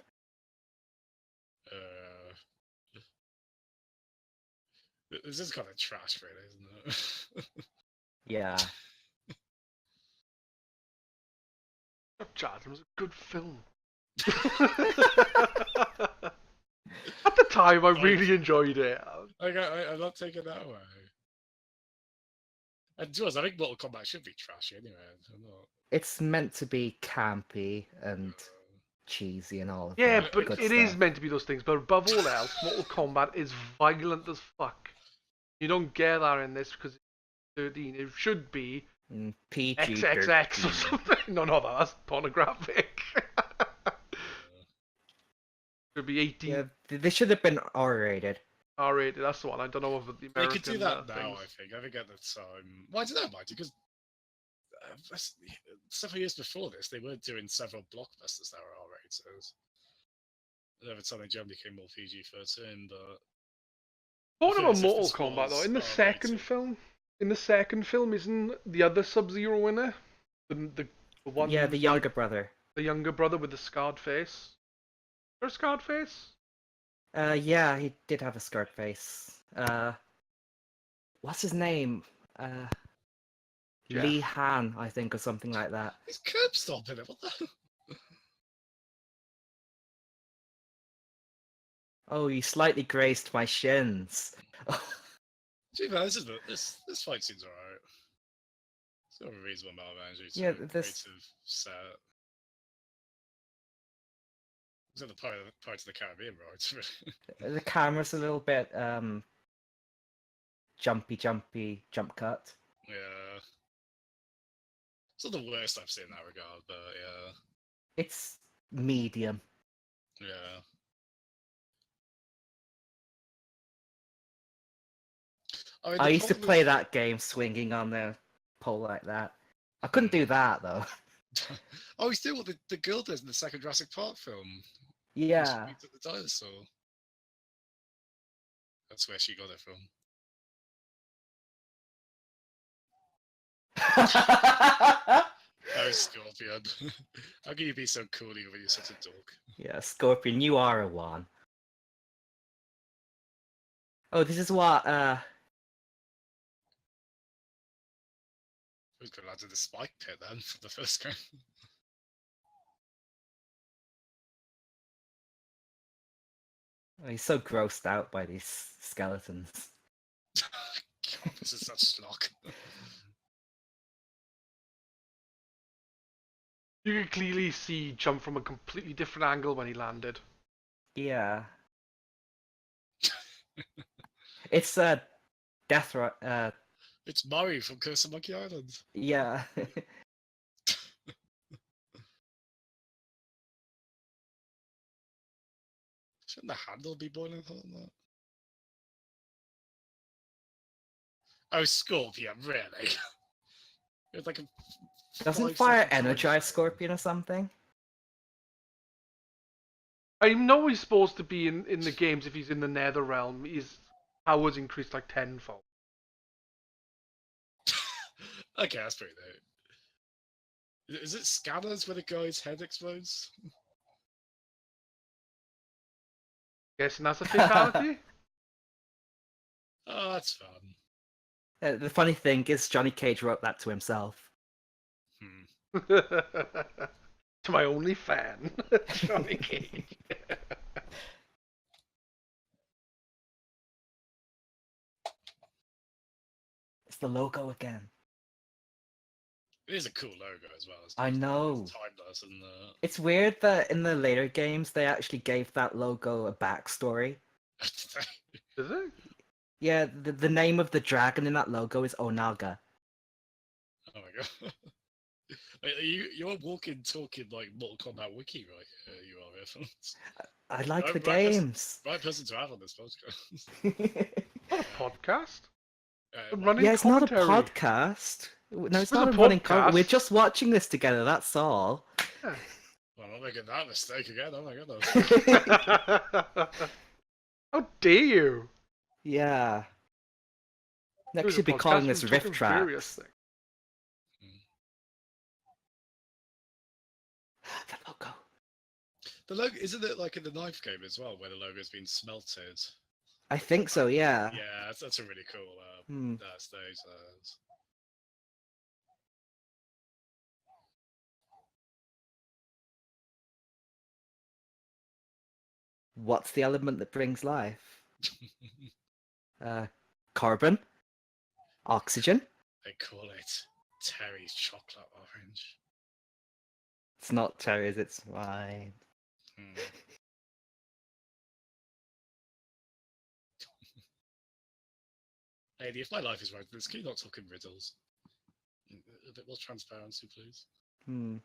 This is kind of trash, really, isn't it? Yeah. Jazzem was a good film. At the time, I really enjoyed it. I'm not taking that away. And to us, I think Mortal Kombat should be trashy anyway. I'm not... It's meant to be campy and cheesy and all of Yeah, that. but good it stuff. is meant to be those things. But above all else, Mortal Kombat is violent as fuck. You don't get that in this because it's 13. It should be PG XXX or something. No, not that. That's pornographic. Should be 18. Yeah, they should have been R-rated. R-rated. That's the one. I don't know if the American. They could do that now. things. I think. I think at the time. Well, I don't know, mind you, because several years before this, they were doing several blockbusters that were R-rated. Over time, in Germany became more PG-13, but. Talking about if Mortal this Kombat though, was in the second film, isn't the other Sub-Zero in it? The one. Yeah, the younger brother. The younger brother with the scarred face. Or scarred face? Yeah, he did have a scarred face. What's his name? Jeff. Lee Han, I think, or something like that. He's curb stomping it. What the? Oh, you slightly grazed my shins. To be fair, this fight seems alright. It's got a reasonable amount of energy to Yeah, it. this- Creative set. It's like the Pirates of the Caribbean, right? The camera's a little bit jumpy, jump cut. Yeah. It's not the worst I've seen in that regard, but yeah. It's medium. Yeah. mean, I the used to problem play with- that game swinging on the pole like that. I couldn't do that though. Oh, he's doing what the girl does in the second Jurassic Park film. Yeah. She beats up the dinosaur. That's where she got it from. Oh, Scorpion. How can you be so cool when you're such a dog? Yeah, Scorpion, you are a one. Oh, this is what Who's going to land in the spike pit then for the first game? he's so grossed out by these skeletons. God, this is such schlock. You could clearly see jump from a completely different angle when he landed. Yeah. It's Death It's Murray from Curse of Monkey Island. yeah. Shouldn't the handle be boiling hot on that? Oh, Scorpion, really? It's like a Doesn't 5 fire second time energize frame. Scorpion or something? I know he's supposed to be in the games if he's in the Nether Realm. His powers increased like tenfold. Okay, that's pretty dope. Is it scanners where the guy's head explodes? Guessing that's a fatality? Oh, that's fun. The funny thing is Johnny Cage wrote that to himself. To my only fan, Johnny Cage. It's the logo again. It is a cool logo as well. I know. It's timeless and It's weird that in the later games they actually gave that logo a backstory. Is it? Yeah, the name of the dragon in that logo is Onaga. Oh my god. You're walking, talking like Mortal Kombat wiki, right? You are, Earfolds. I like the Right person- games. Right person to have on this podcast. Not a podcast. A Uh, running Yeah, it's not a commentary. podcast. No, it's It was not a a running podcast. We're just watching this together, that's all. Yeah. well, I'm not making that mistake again. Oh my goodness. How dare you? Yeah. It Next was a should be podcast, calling we this were riff talking various tracks. things. The logo. The logo, isn't it like in the knife game as well, where the logo's been smelted? I think so, yeah. Yeah, that's a really cool Hmm. stage. What's the element that brings life? Carbon? Oxygen? They call it Terry's chocolate orange. It's not cherries, it's wine. Hmm. Lady, if my life is right, can you not talk in riddles? A bit more transparency, please. Hmm.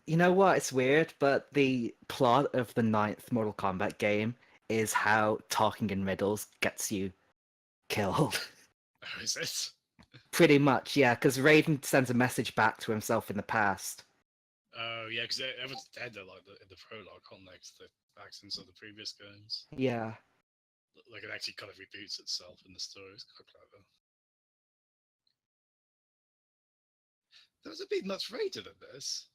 You know what? It's weird, but the plot of the 9th Mortal Kombat game is how talking in riddles gets you killed. Oh, is it? Pretty much, yeah, because Raiden sends a message back to himself in the past. Oh, yeah, because everyone's dead like in the prologue, aren't they? 'Cause the accidents of the previous games. Yeah. Like it actually kind of reboots itself in the story. It's quite clever. There hasn't been much Raiden in this.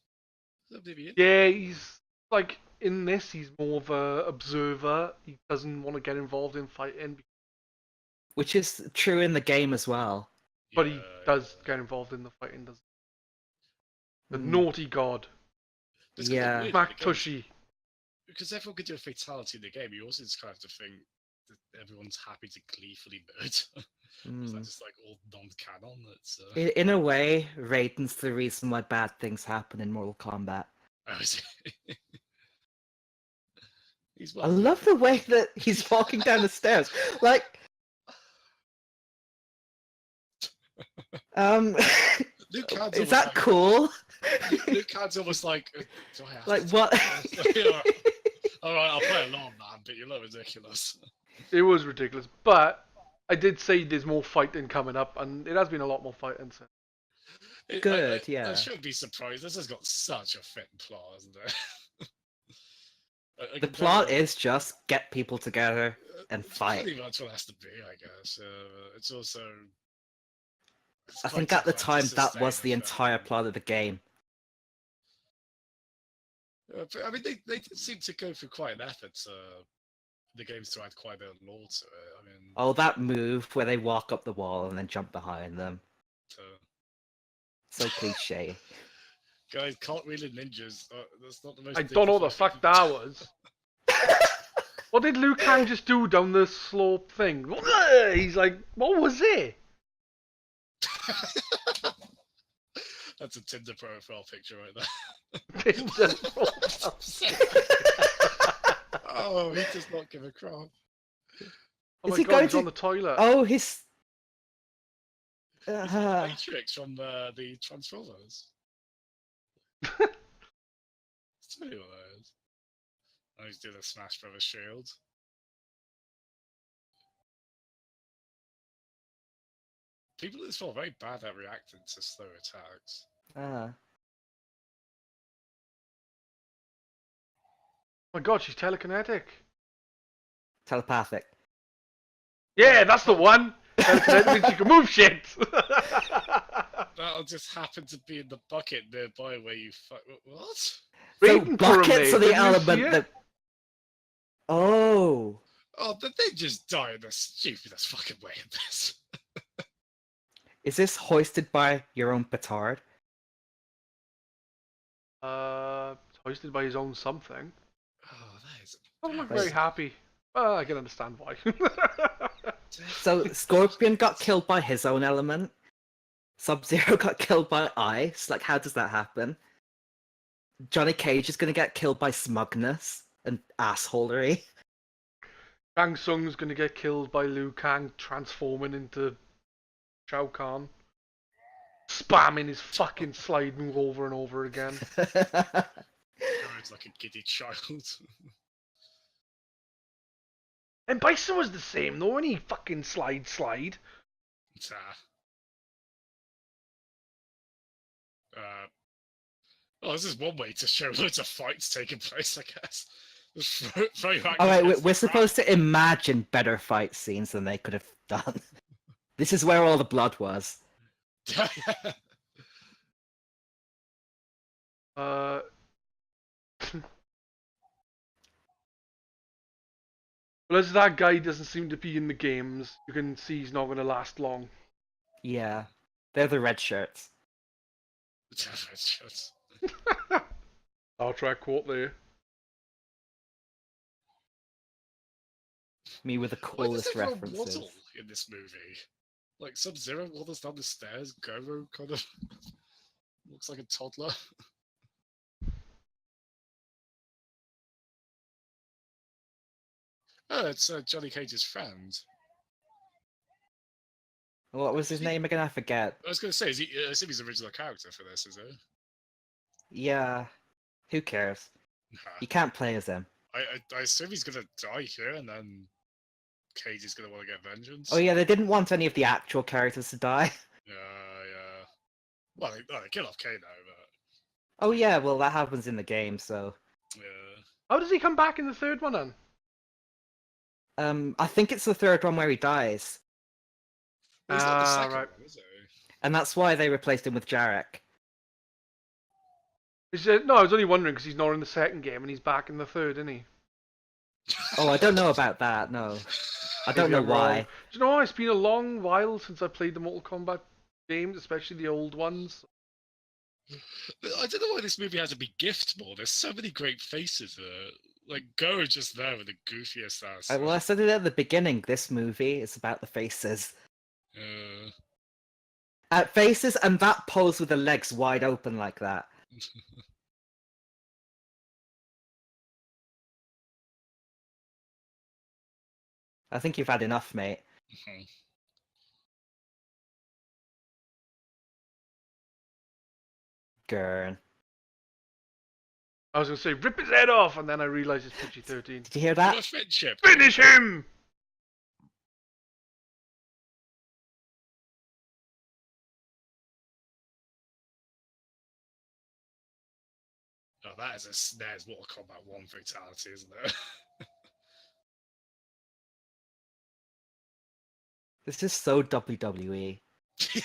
Yeah, he's like in this. He's more of a observer. He doesn't want to get involved in fighting, Which is true in the game as well. but he does get involved in the fighting. Does the Hmm. naughty god It's kind of Yeah. weird Mac because- Tushy? because everyone could do a fatality in the game, you also just kind of have to think that everyone's happy to gleefully murder. Is that Mm. just like all non-canon? That's In a way, Raiden's the reason why bad things happen in Mortal Kombat. oh, is it? He's I well love known. the way that he's walking down the stairs. Like, um, Luke Cage is almost that like, cool? Luke Cage's almost like, do I have Like to what? do this? You know, all right, I'll play along, man, but you look ridiculous. It was ridiculous, but I did say there's more fighting coming up, and it has been a lot more fighting. So. Good, I yeah. shouldn't be surprised. This has got such a fit plot, hasn't it? The plot is just get people together and It's fight. pretty much what it has to be, I guess. It's also. I think at the time that was the entire plot. plot of the game. I mean, they did seem to go through quite an effort. The games to add quite a bit of lore to it. I mean, Oh, that move where they walk up the wall and then jump behind them. So cliche. Guys, cartwheeling ninjas. That's not the most. I don't know what the fuck that was. What did Liu Kang just do down the slope thing? He's like, what was it? That's a Tinder profile picture right there. Tinder Oh, he does not give a crap. Oh Is my he god, going he's to- on the toilet. Oh, his. He's the Matrix from the Transformers. It's really what that is. Oh, he's doing a Smash Brothers shield. People in this world are very bad at reacting to slow attacks. Ah. Oh my god, she's telekinetic. Telepathic. Yeah, that's the one. Telekinetic means she can move shit. That'll just happen to be in the bucket nearby where you what? So Raiden buckets are the Pyramid, didn't you see element it? that. Oh. Oh, but they just die in the stupidest fucking way in this. Is this hoisted by your own petard? Hoisted by his own something. Oh, that is. I'm not very happy. Well, I can understand why. So Scorpion got killed by his own element. Sub-Zero got killed by ice. Like, how does that happen? Johnny Cage is gonna get killed by smugness and assholery. Shang Tsung's gonna get killed by Liu Kang transforming into Shao Kahn. Spamming his fucking slide move over and over again. It's like a giddy child. And Bison was the same though, when he fucking slide. Well, this is one way to show loads of fights taking place, I guess. Alright, we're supposed to imagine better fight scenes than they could have done. This is where all the blood was. Well, as that guy doesn't seem to be in the games, you can see he's not going to last long. Yeah. They're the red shirts. Star Trek quote there. Me with the Why does coolest everyone references. waddle in this movie? Like Sub-Zero waddles down the stairs, Goro kind of looks like a toddler. Oh, it's Johnny Cage's friend. What was his name again? I forget. I was going to say, I assume he's the original character for this, is it? Yeah. Who cares? You can't play as him. I assume he's going to die here, and then Cage is going to want to get vengeance. Oh yeah, they didn't want any of the actual characters to die. Yeah. Well, they kill off Kano, but Oh yeah, well that happens in the game, so... yeah. How does he come back in the third one then? I think it's the third one where he dies. Well, he's not the second right. one, is he? And that's why they replaced him with Jarek. No, I was only wondering because he's not in the second game and he's back in the third, isn't he? Oh, I don't know about that, no. I don't know Maybe I'm wrong. why. Do you know, it's been a long while since I played the Mortal Kombat games, especially the old ones. I don't know why this movie has to be gift more. There's so many great faces. Like, Go just there with the goofiest ass. Well, I said it at the beginning. This movie is about the faces. Faces and that pose with the legs wide open like that. I think you've had enough, mate. Gurn. I was going to say, rip his head off, and then I realised it's PG-13. Did you hear that? What a friendship. Finish him! Oh, that is Mortal Kombat 1 fatality, isn't it? This is so WWE.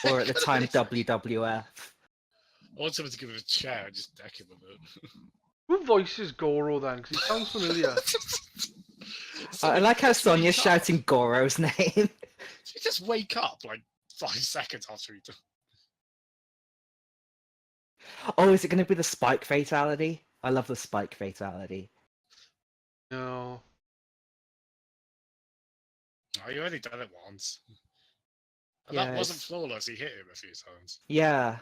Or at the time, WWF. I want someone to give him a chair and just deck him with it. Who voices Goro then? Because he sounds familiar. I like how Sonya's shouting Goro's name. She just wake up like 5 seconds after he. Oh, is it going to be the Spike fatality? I love the Spike fatality. No. Oh, you already done it once. And Yeah, that wasn't flawless. He hit him a few times. Yeah.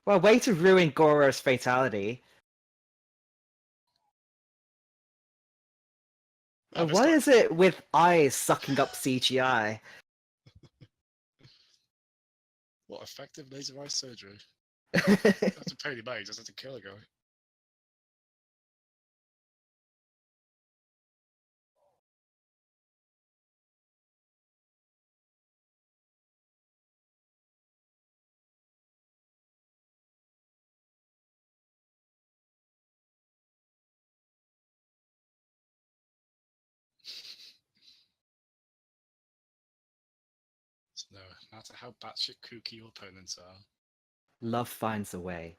Well, way to ruin Goro's fatality. What is it with eyes sucking up CGI? What effective laser eye surgery? That's a pain in the just have to kill a guy. No matter how batshit kooky your opponents are, Love finds a way.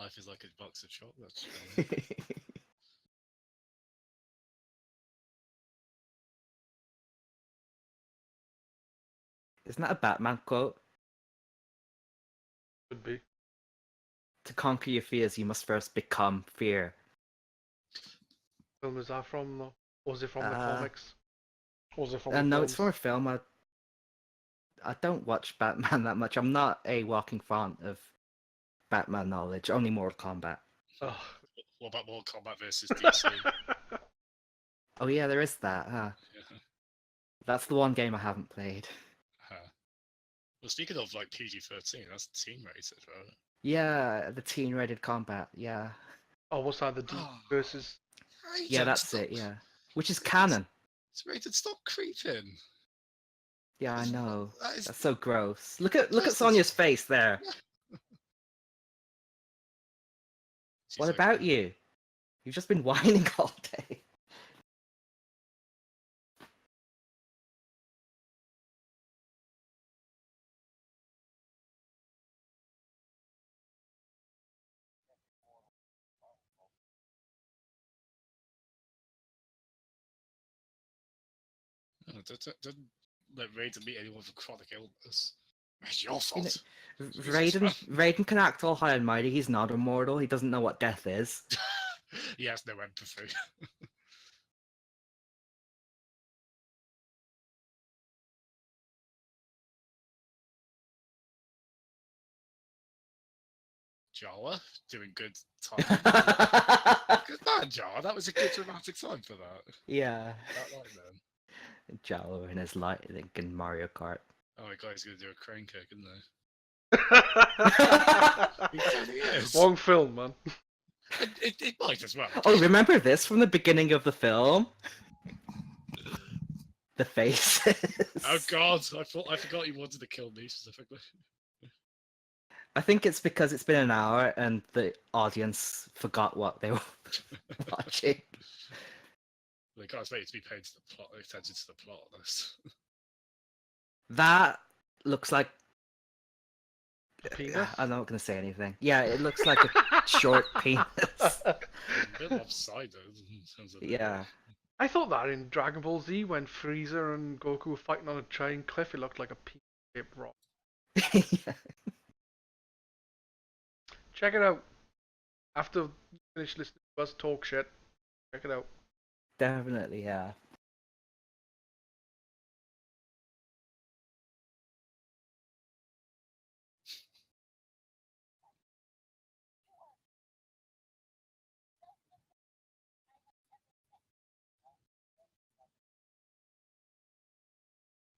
life is like a box of chocolates. Isn't that a Batman quote? Could be. To conquer your fears, you must first become fear. Film is that from, though? Or was it from the comics? Or was it from No, it's from a film. I don't watch Batman that much. I'm not a walking font of Batman knowledge. Only Mortal Kombat. Oh. What about Mortal Kombat versus DC? Oh yeah, there is that. Huh? Yeah. That's the one game I haven't played. Well, speaking of like PG-13, that's teen rated, right? Yeah, the teen-rated combat. Yeah. Oh, what's that? The D versus. Yeah, that's it. Yeah, which is canon. It's rated. Stop creeping. Yeah, I know. That's so gross. Look at Sonya's face there. What about you? You've just been whining all day. Don't let Raiden meet anyone with chronic illness. It's your fault. Raiden can act all high and mighty. He's not immortal. He doesn't know what death is. He has no empathy. Jawa doing good time. Good man, Jawa. That was a good dramatic time for that. Yeah. That line then. Jawa in his light in Mario Kart. Oh my god, he's gonna do a crane kick, isn't he? He totally is. Wrong film, man. It might as well. Oh, remember this from the beginning of the film? The faces. Oh god, I forgot you wanted to kill me specifically. I think it's because it's been an hour and the audience forgot what they were watching. They can't expect you to be paying attention to the plot of this. That looks like... Penis? I'm not going to say anything. Yeah, it looks like a short penis. A bit lopsided in terms of... Yeah. I thought that in Dragon Ball Z when Frieza and Goku were fighting on a giant cliff, it looked like a penis-shaped rock. Yeah. Check it out. After you finish listening to us talk shit, check it out. Definitely, yeah.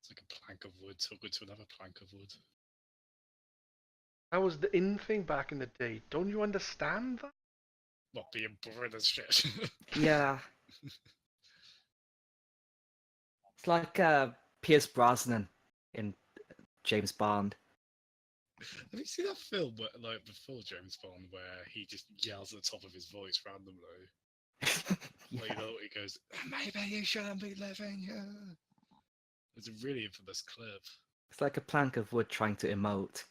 It's like a plank of wood talking to another plank of wood. That was the in thing back in the day. Don't you understand that? Not being boring as shit. Yeah. It's like Pierce Brosnan in James Bond. Have you seen that film where, like before James Bond where he just yells at the top of his voice randomly? Like, you know, he goes, "Maybe you shouldn't be living here." It's a really infamous clip. It's like a plank of wood trying to emote.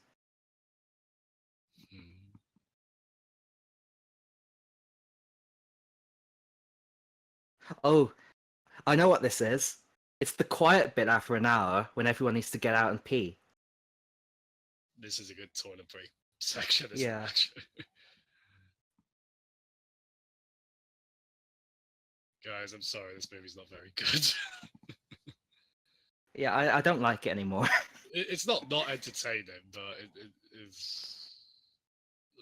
Hmm. Oh, I know what this is. It's the quiet bit after an hour when everyone needs to get out and pee. This is a good toilet break section, isn't Yeah. it? Actually? Guys, I'm sorry, this movie's not very good. Yeah, I don't like it anymore. It's not entertaining, but it is.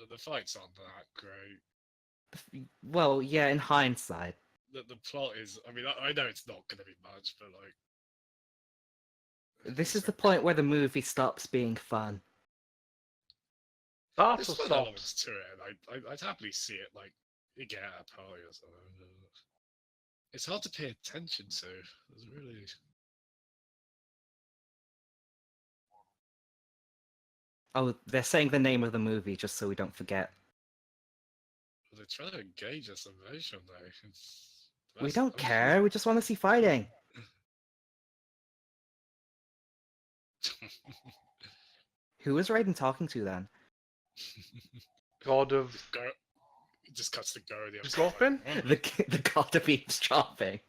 The fights aren't that great. Well, yeah, in hindsight. The plot is. I mean, I know it's not going to be much, but like. This is it's the point where the movie stops being fun. Starts There's or fun stops? elements to it. I'd happily see it like again at a party or something. It's hard to pay attention to. It's really. Oh, they're saying the name of the movie just so we don't forget. They're trying to engage us emotionally. We don't care. We just want to see fighting. Who is Raiden talking to then? God of Go. It just cuts to go the other side. dropping? The god of eavesdropping.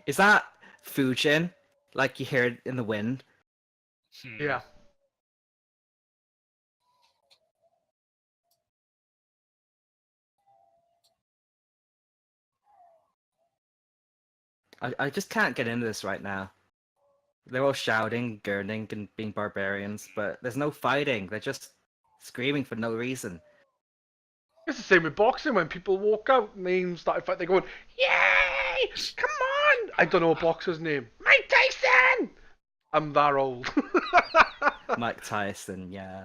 Is that Fujin? Like you hear it in the wind? Yeah. I just can't get into this right now. They're all shouting, gurning, and being barbarians, but there's no fighting. They're just screaming for no reason. It's the same with boxing when people walk out and they start to fight, they're going, "Yay! Come on!" I don't know a boxer's name. Mike Tyson! I'm that old. Mike Tyson, yeah.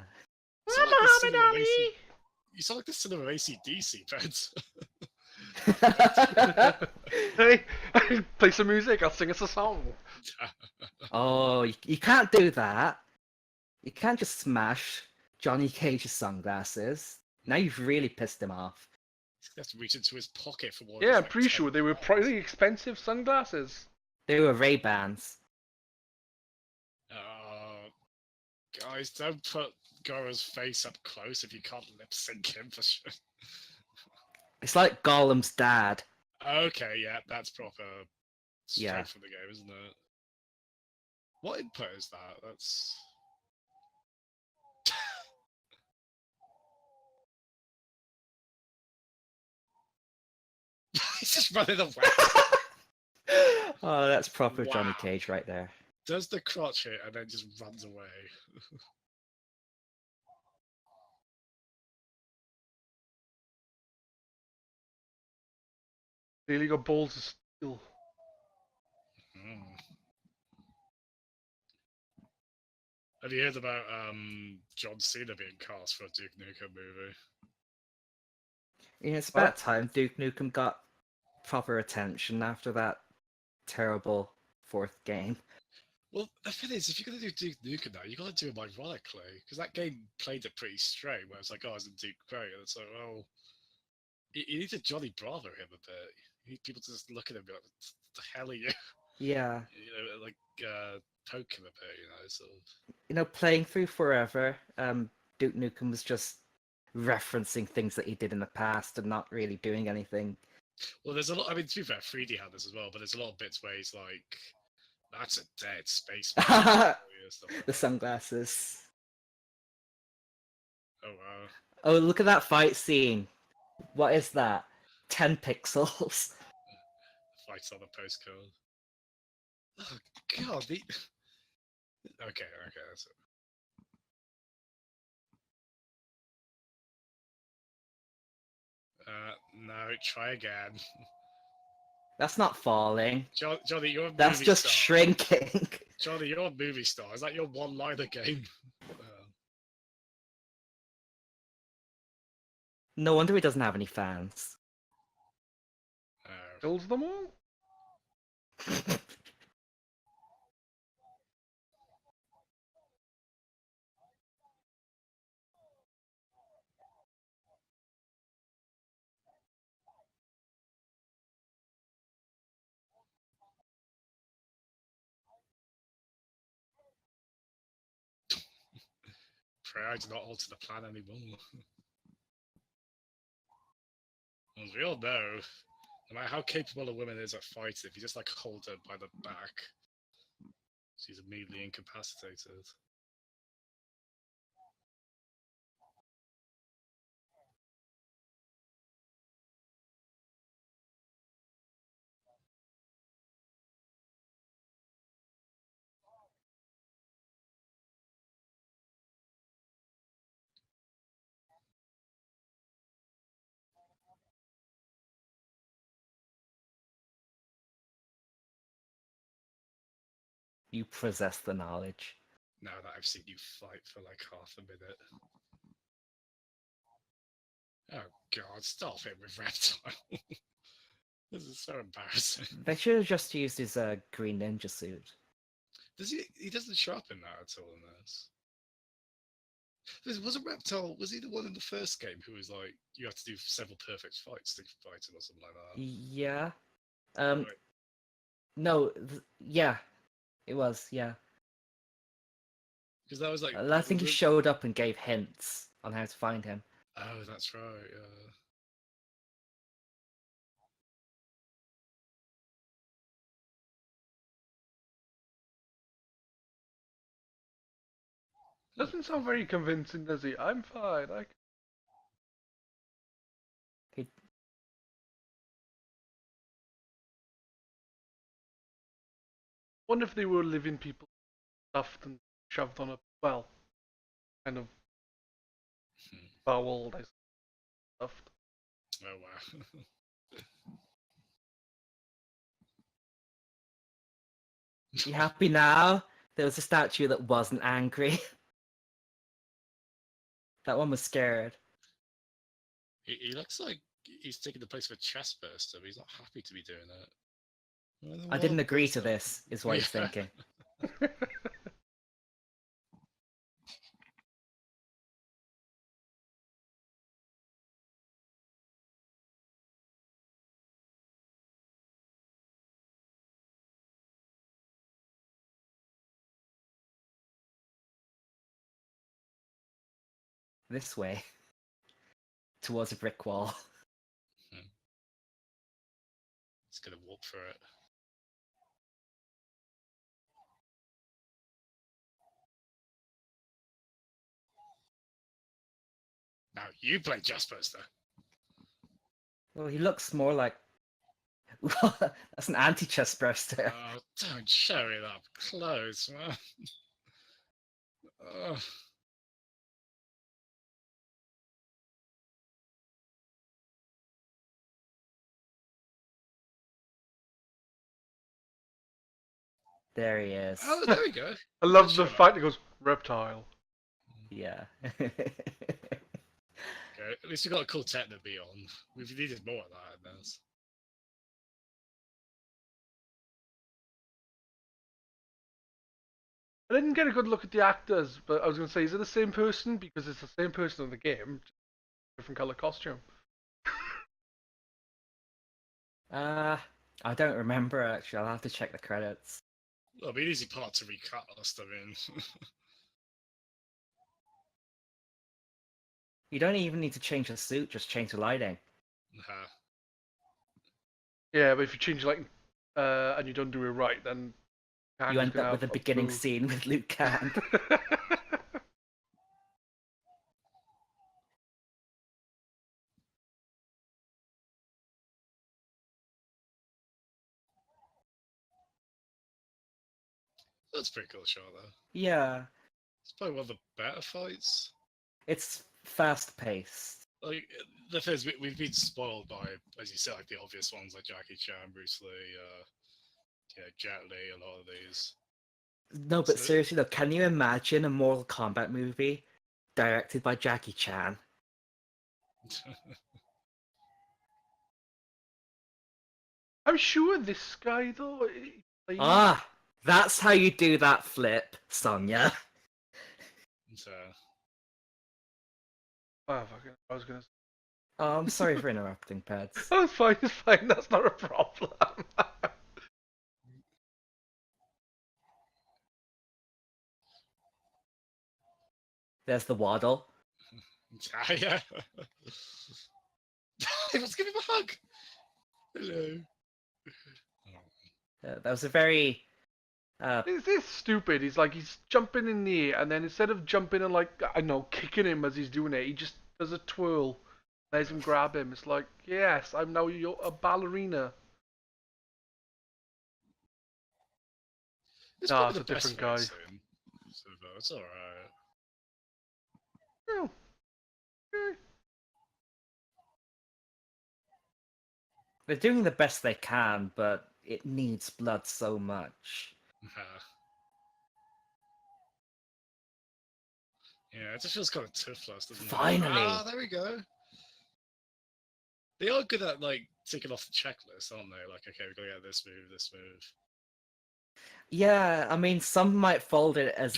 So like the Muhammad cinema Ali! You sound like the cinema AC/DC, Pedz. Hey, play some music, I'll sing us a song. Oh, you can't do that. You can't just smash Johnny Cage's sunglasses. Now you've really pissed him off. He's gonna have to reach into his pocket for one. Yeah, I'm pretty sure they were pretty expensive sunglasses. They were Ray-Bans. Guys, don't put Goro's face up close if you can't lip sync him for sure. It's like Gollum's dad. Okay, yeah, that's proper straight Yeah. from the game, isn't it? What input is that? That's. He's just running away. Oh, that's proper Johnny Wow. Cage right there. Does the crotch hit and then just runs away. Really got balls of steel. Hmm. Have you heard about John Cena being cast for a Duke Nukem movie? Yeah, it's about time Duke Nukem got proper attention after that terrible fourth game. Well, the thing is, if you're going to do Duke Nukem now, you got to do him ironically, because that game played it pretty straight, where it's like, oh, isn't Duke great? And it's like, well, you need to Johnny Bravo him a bit. You need people to just look at him and be like, what the hell are you? Yeah. You know, like, poke him a bit, you know, sort of. You know, playing through forever, Duke Nukem was just referencing things that he did in the past and not really doing anything. Well, there's a lot, I mean, to be fair, 3D had this as well, but there's a lot of bits where he's like, that's a dead spaceman. The sunglasses. Oh wow. Oh, look at that fight scene. What is that? 10 pixels. Fights on the postcode. Oh god, the... Okay, that's it. No, try again. That's not falling. Johnny, you're a That's movie just star. shrinking. Johnny, you're a movie star. Is that your one-liner game? No wonder he doesn't have any fans. Kills them all? Pray I do not alter the plan anymore. As we all know, no matter how capable a woman is at fighting, if you just like hold her by the back, she's immediately incapacitated. You possess the knowledge. Now that I've seen you fight for like half a minute. Oh god, stop it with Reptile. This is so embarrassing. They should have just used his green ninja suit. Does he doesn't show up in that at all in this. Was a Reptile, was he the one in the first game who was like, you have to do several perfect fights to fight him or something like that? Yeah. Right. No, yeah. It was, yeah. Because that was like... I think he showed up and gave hints on how to find him. Oh, that's right, yeah. Doesn't sound very convincing, does he? I'm fine. He... wonder if they were living people stuffed and shoved on a, well, kind of boweled, I suppose, stuffed. Oh, wow. You happy now? There was a statue that wasn't angry. That one was scared. He looks like he's taking the place of a chest burster, but he's not happy to be doing it. I didn't agree to this, is what he's thinking. This way. Towards a brick wall. He's gonna walk through it. Now you play chest burster. Well, he looks more like... That's an anti-chest burster. Oh, don't show it up close, man. Oh. There he is. Oh, there we go. I love Shut the up. fact it goes, reptile. Yeah. Okay, at least we got a cool tech to be on. We've needed more of that in this. I didn't get a good look at the actors, but I was going to say, is it the same person? Because it's the same person in the game, just different color costume. I don't remember actually. I'll have to check the credits. Well, it'll be an easy part to recast, I mean. You don't even need to change the suit, just change the lighting. Yeah, but if you change like, and you don't do it right, then You end up with the beginning scene with Luke Kang. That's a pretty cool shot, though. Yeah, It's probably one of the better fights. it's fast paced. Like, the thing is, we've been spoiled by, as you said, like the obvious ones like Jackie Chan, Bruce Lee, Jet Li, a lot of these. No, but So- seriously though, can you imagine a Mortal Kombat movie directed by Jackie Chan? I'm sure this guy though. Ah, that's how you do that flip, Sonya. So, Oh, fucking, I was gonna. Oh, I'm sorry for interrupting, Pedz. Oh, it's fine. It's fine. That's not a problem. There's the waddle. yeah. Let's give him a hug. Hello. That was a very It's stupid. He's jumping in the air, and then instead of jumping and like I know kicking him as he's doing it, he just does a twirl. Lets him grab him. It's like, yes, I'm now a ballerina. It's Nah, probably it's the a best different guy. fight scene. So, it's alright. Oh, okay. they're doing the best they can, but it needs blood so much. Yeah, it just feels kind of toothless, doesn't it? Finally. Ah, there we go. They are good at like ticking off the checklist, aren't they? Like, okay, we've got to get this move, this move. Yeah, I mean, some might fold it as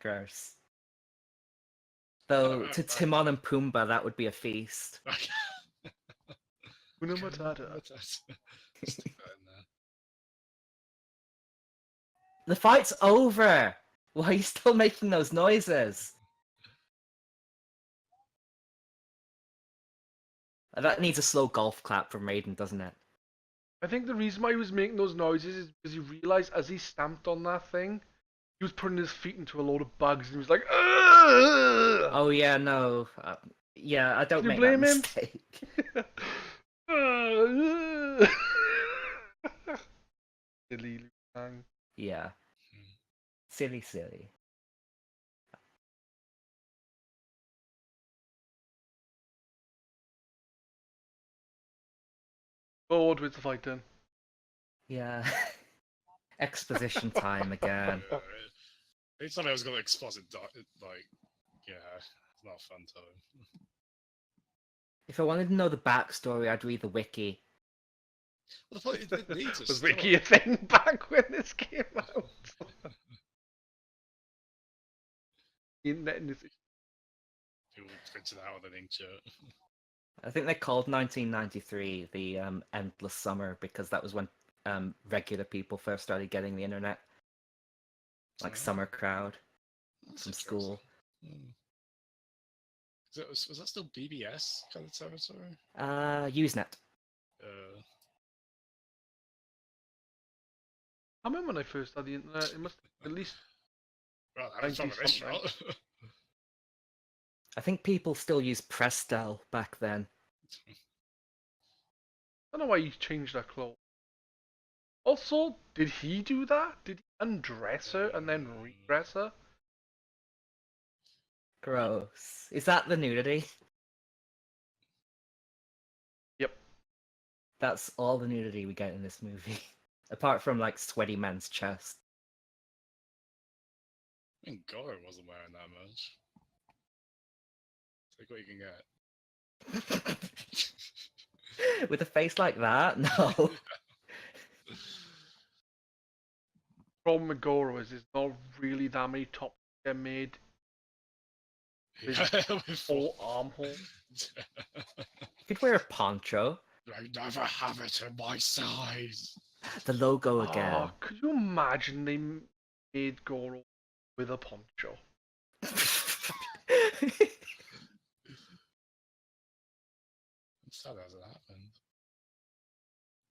gross. Though to Timon and Pumbaa, that would be a feast. Una Matata. Stick that in there. The fight's over. Why are you still making those noises? That needs a slow golf clap from Raiden, doesn't it? I think the reason why he was making those noises is because he realized as he stamped on that thing, he was putting his feet into a load of bugs, and he was like, "Ugh!" Oh yeah, no. Yeah, I don't Can you make that blame him? mistake. Silly Liu Kang. Yeah. Silly, silly. Lord, where's the fight then? Yeah. Exposition time again. Anytime I was going to exposit, like, yeah, it's not a fun time. If I wanted to know the backstory, I'd read the wiki. Well, the point it needs a Was story. Ricky a thing back when this came out? Internet in this. People printed out on an inkjet. I think they called 1993 the Endless Summer because that was when regular people first started getting the internet. Like Oh, summer crowd that's from interesting. school. Was that still BBS kind of territory? Usenet. I remember when I first had the internet. It must at least. Well, I haven't found a 90-something. restaurant. I think people still used Prestel back then. I don't know why he changed that clothes. Also, did he do that? Did he undress her and then redress her? Gross. Is that the nudity? Yep. That's all the nudity we get in this movie. Apart from like sweaty man's chest. I mean, Goro wasn't wearing that much. Take what you can get. With a face like that? No. Problem with Goro is there's not really that many tops get made. Yeah, with Full armhole. You could wear a poncho. I never have it in my size. The logo again. Oh, could you imagine they made Goro with a poncho? I'm sad that hasn't happened.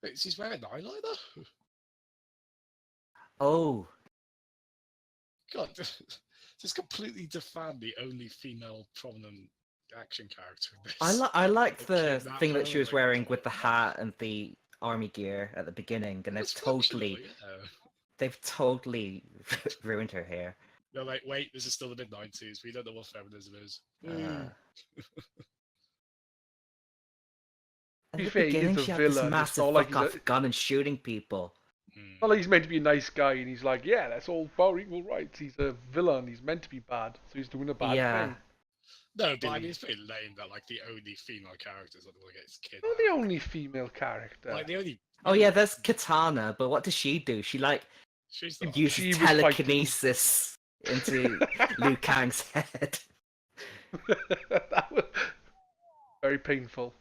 Wait, she's wearing eyeliner? Oh. God, just completely define the only female prominent action character in this. I liked They the kidnapped thing her, that she was like, wearing with the hat and the army gear at the beginning, and It's functional, yeah. they've totally ruined her hair. They're like, wait, this is still the mid-90s. We don't know what feminism is. At To be the fair, he is beginning, a she had this villain. It's massive not like fuck-off gun and shooting people. not like he's meant to be a nice guy, and he's like, yeah, that's all about equal rights. He's a villain. He's meant to be bad, so he's doing a bad Yeah. thing. No, but I mean, it's pretty lame that like the only female characters are the one that gets kidnapped. Not the only female character. Like the only. Oh yeah, there's Katana, but what does she do? She She's not. uses She was fighting- telekinesis into Liu Kang's head. That was very painful.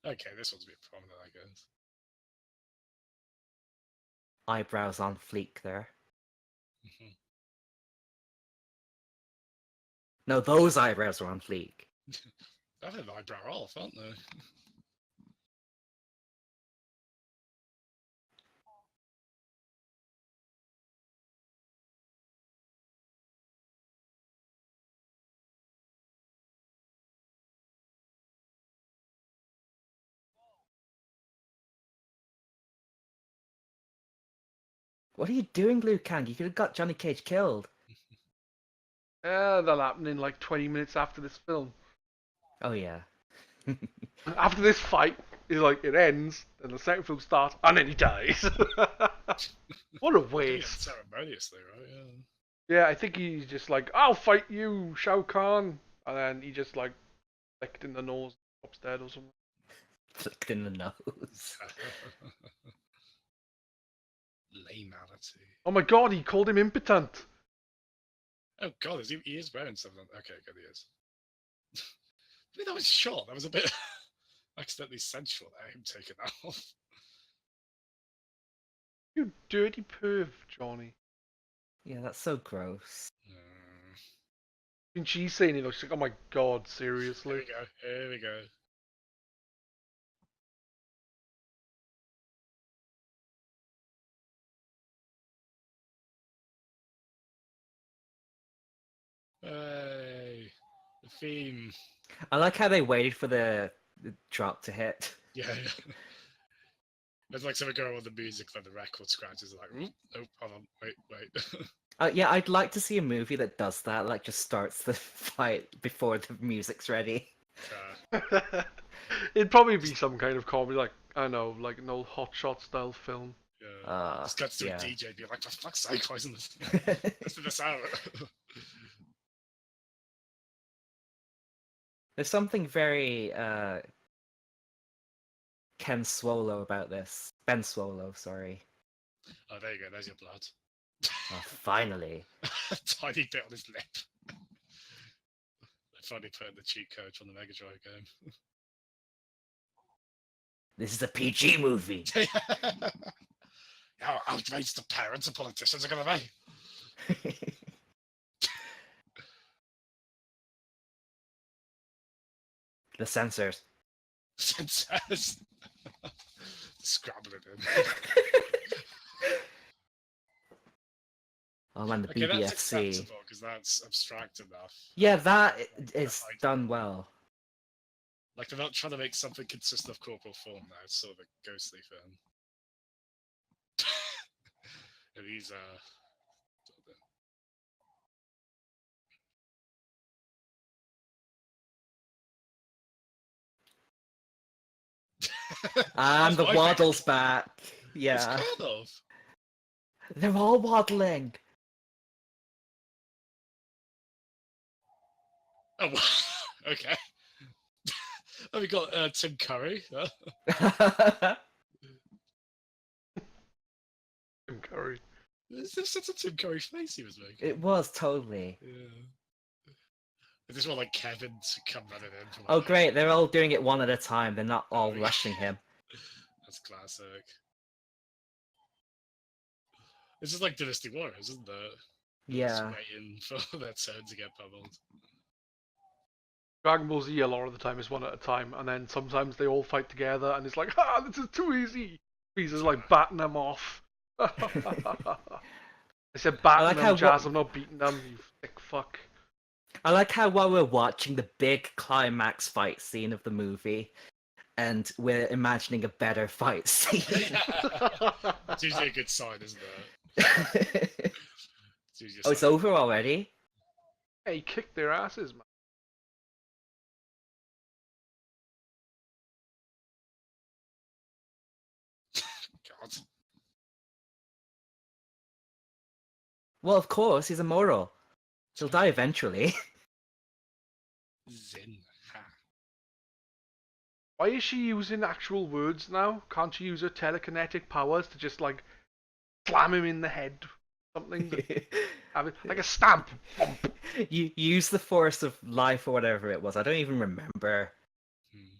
Okay, this one's a bit prominent, I guess. Eyebrows on fleek there. No, those eyebrows are on fleek. I've had an eyebrow off, aren't they? What are you doing, Liu Kang? You could have got Johnny Cage killed. That'll happen in like 20 minutes after this film. Oh yeah. After this fight, it's like it ends, and the second film starts, and then he dies. What a waste. Ceremoniously, right? Yeah. Yeah, I think he's just like, I'll fight you, Shao Kahn, and then he just like flicked in the nose upstairs or something. Flicked in the nose. Lameality. Oh my god, he called him impotent. Oh god, he is wearing something. Okay, good, he is. I mean, that was short. That was a bit accidentally sensual there, him taking that off. You dirty perv, Johnny. Yeah, that's so gross. And she's saying it, she's like, oh my god, Here seriously. we go. Here we go. Hey, the theme. I like how they waited for the drop to hit. Yeah. It's like something going on with the music, like the record scratches, like, oh, hold on, wait. Yeah, I'd like to see a movie that does that, like just starts the fight before the music's ready. It'd probably be some kind of comedy, like, I don't know, like an old Hot Shot style film. Yeah. Just cuts to yeah. a DJ being like, for fuck's sake, why isn't this? Listen this out. There's something very Ken Swallow about this. Ben Swallow, sorry. Oh, there you go. There's your blood. Oh, finally. Tiny bit on his lip. They finally put in the cheat code from the Mega Drive game. This is a PG movie. How outraged the parents and politicians are going to be. The censors. Censors. Scrabbling in. Oh man, the Okay, that's BBFC. acceptable because that's abstract enough. Yeah, that is done well. Like they're not trying to make something consistent of corporal form now. It's sort of a ghostly thing. And these And the waddle's back. Yeah. It's kind of. They're all waddling. Oh, okay. Oh, we got Tim Curry. Tim Curry. This is such a Tim Curry face he was making. It was totally. Yeah. I just want like Kevin to come running in. From, like, Oh great, they're all doing it one at a time. They're not all rushing him. That's classic. This is like Dynasty Warriors, isn't it? Yeah. Just waiting for their turn to get pummeled. Dragon Ball Z a lot of the time is one at a time, and then sometimes they all fight together, and it's like, this is too easy. He's like batting them off. I said batting like them, how Jazz. I'm not beating them. You thick fuck. I like how while we're watching the big climax fight scene of the movie, and we're imagining a better fight scene. It's usually a good sign, isn't it? It's usually a Oh, it's sign. over already? Hey, kick their asses, man. God. Well, of course, he's immortal. He'll die eventually. Zin. Ha. Why is she using actual words now? Can't she use her telekinetic powers to just like slam him in the head? Something have it, like a stamp. You use the force of life or whatever it was. I don't even remember. Hmm.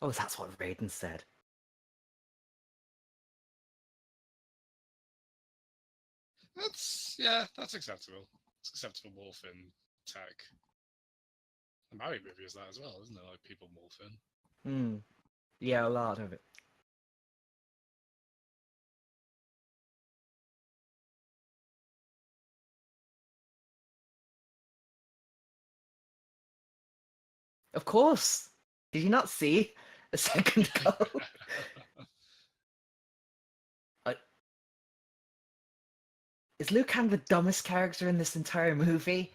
Oh, that's what Raiden said. That's acceptable. It's acceptable morphin tech. The Mario movie is that as well, isn't it? Like people morphin. Hmm. Yeah, a lot of it. Of course. Did you not see a second ago? Is Liu Kang the dumbest character in this entire movie?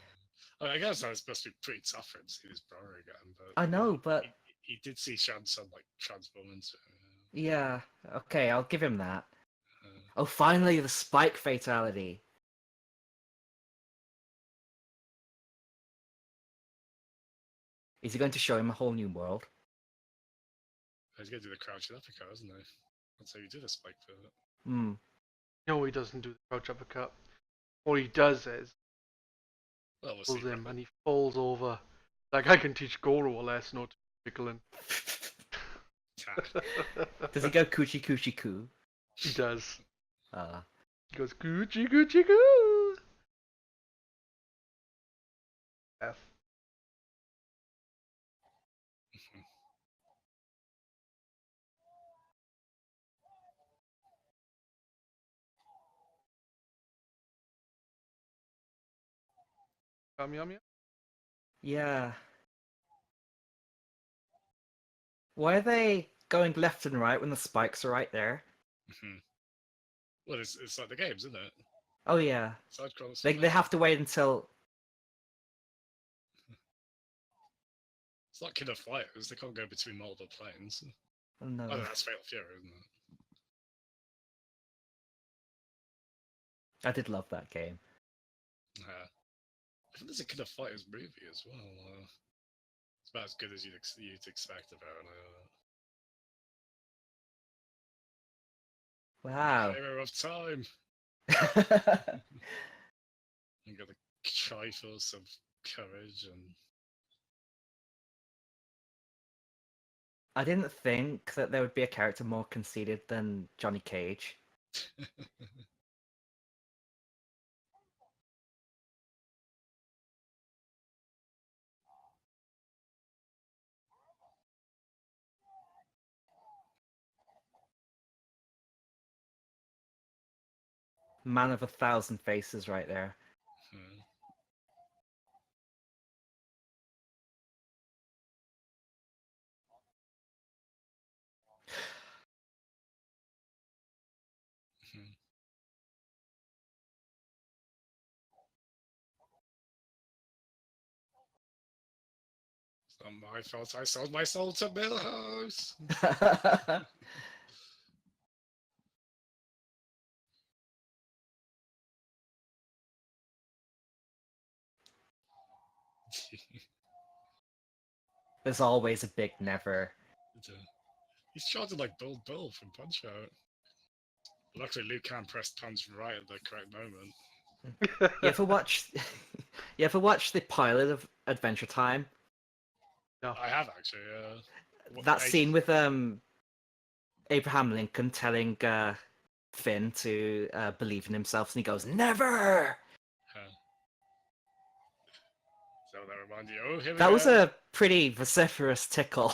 I guess that was supposed to be pretty tough for him to see his brother again, but I know, but he did see Shang Tsung like transform into. yeah, okay, I'll give him that. Uh, Oh, finally, the Spike fatality. Is he going to show him a whole new world? he's gonna do the crouching uppercut, isn't he? That's how you do the spike for it. Hmm. No, he doesn't do the crouch uppercut. What he does is Well, we'll see. pulls him and he falls over. Like I can teach Goro a lesson or two, Pickling. Does he go coochie coochie coo? He does. Ah. He goes Gucci Gucci Goo. F. Yum yum yum. Yeah. Why are they going left and right when the spikes are right there? Well, it's like the games, isn't it? Oh yeah. Side scroll. They have to wait until. It's like Kid of Fighters. They can't go between multiple planes. Oh, no. Oh, that's Fatal Fury, isn't it? I did love that game. Yeah. I think there's a Kid of Fighters movie as well. It's about as good as you'd expect, apparently. Wow. Hero of Time. You got the Triforce of Courage and. I didn't think that there would be a character more conceited than Johnny Cage. Man of 1,000 faces right there. It's not my fault I sold my soul to Millhouse. There's always a big never. He's charging like Bill from Punch Out. Luckily, Liu Kang pressed punch right at the correct moment. You ever watch? You ever watch the pilot of Adventure Time? No. I have actually. That scene with Abraham Lincoln telling Finn to believe in himself, and he goes, "Never." So that remind you? Oh, here we That go. was a pretty vociferous tickle.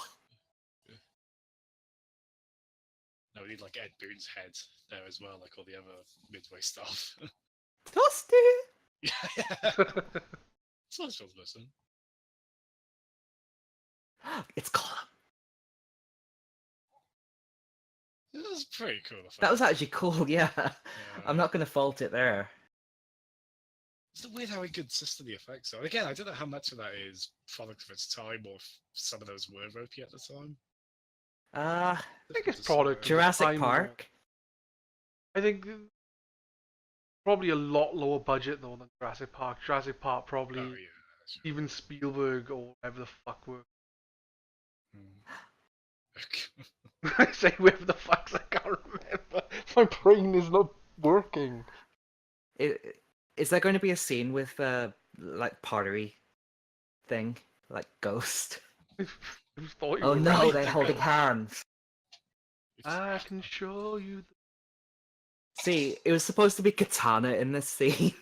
No, we need like Ed Boon's head there as well, like all the other Midway stuff. Dusty. Yeah. So I was listening. It's Gollum. It was pretty cool. That was actually cool, yeah. Yeah. I'm not going to fault it there. It's weird how inconsistent the effects are. Again, I don't know how much of that is product of its time or if some of those were ropey at the time. Uh, I think it's Difficult to product. say. Jurassic time, Park. I think probably a lot lower budget though than Jurassic Park. Jurassic Park Oh probably yeah. Sure. even Spielberg or whatever the fuck were. I say whatever the fuck, I can't remember. My brain is not working. Is there going to be a scene with like pottery thing, like Ghost? I thought you Oh were no, right. they're holding hands. I can show you. See, it was supposed to be Katana in this scene.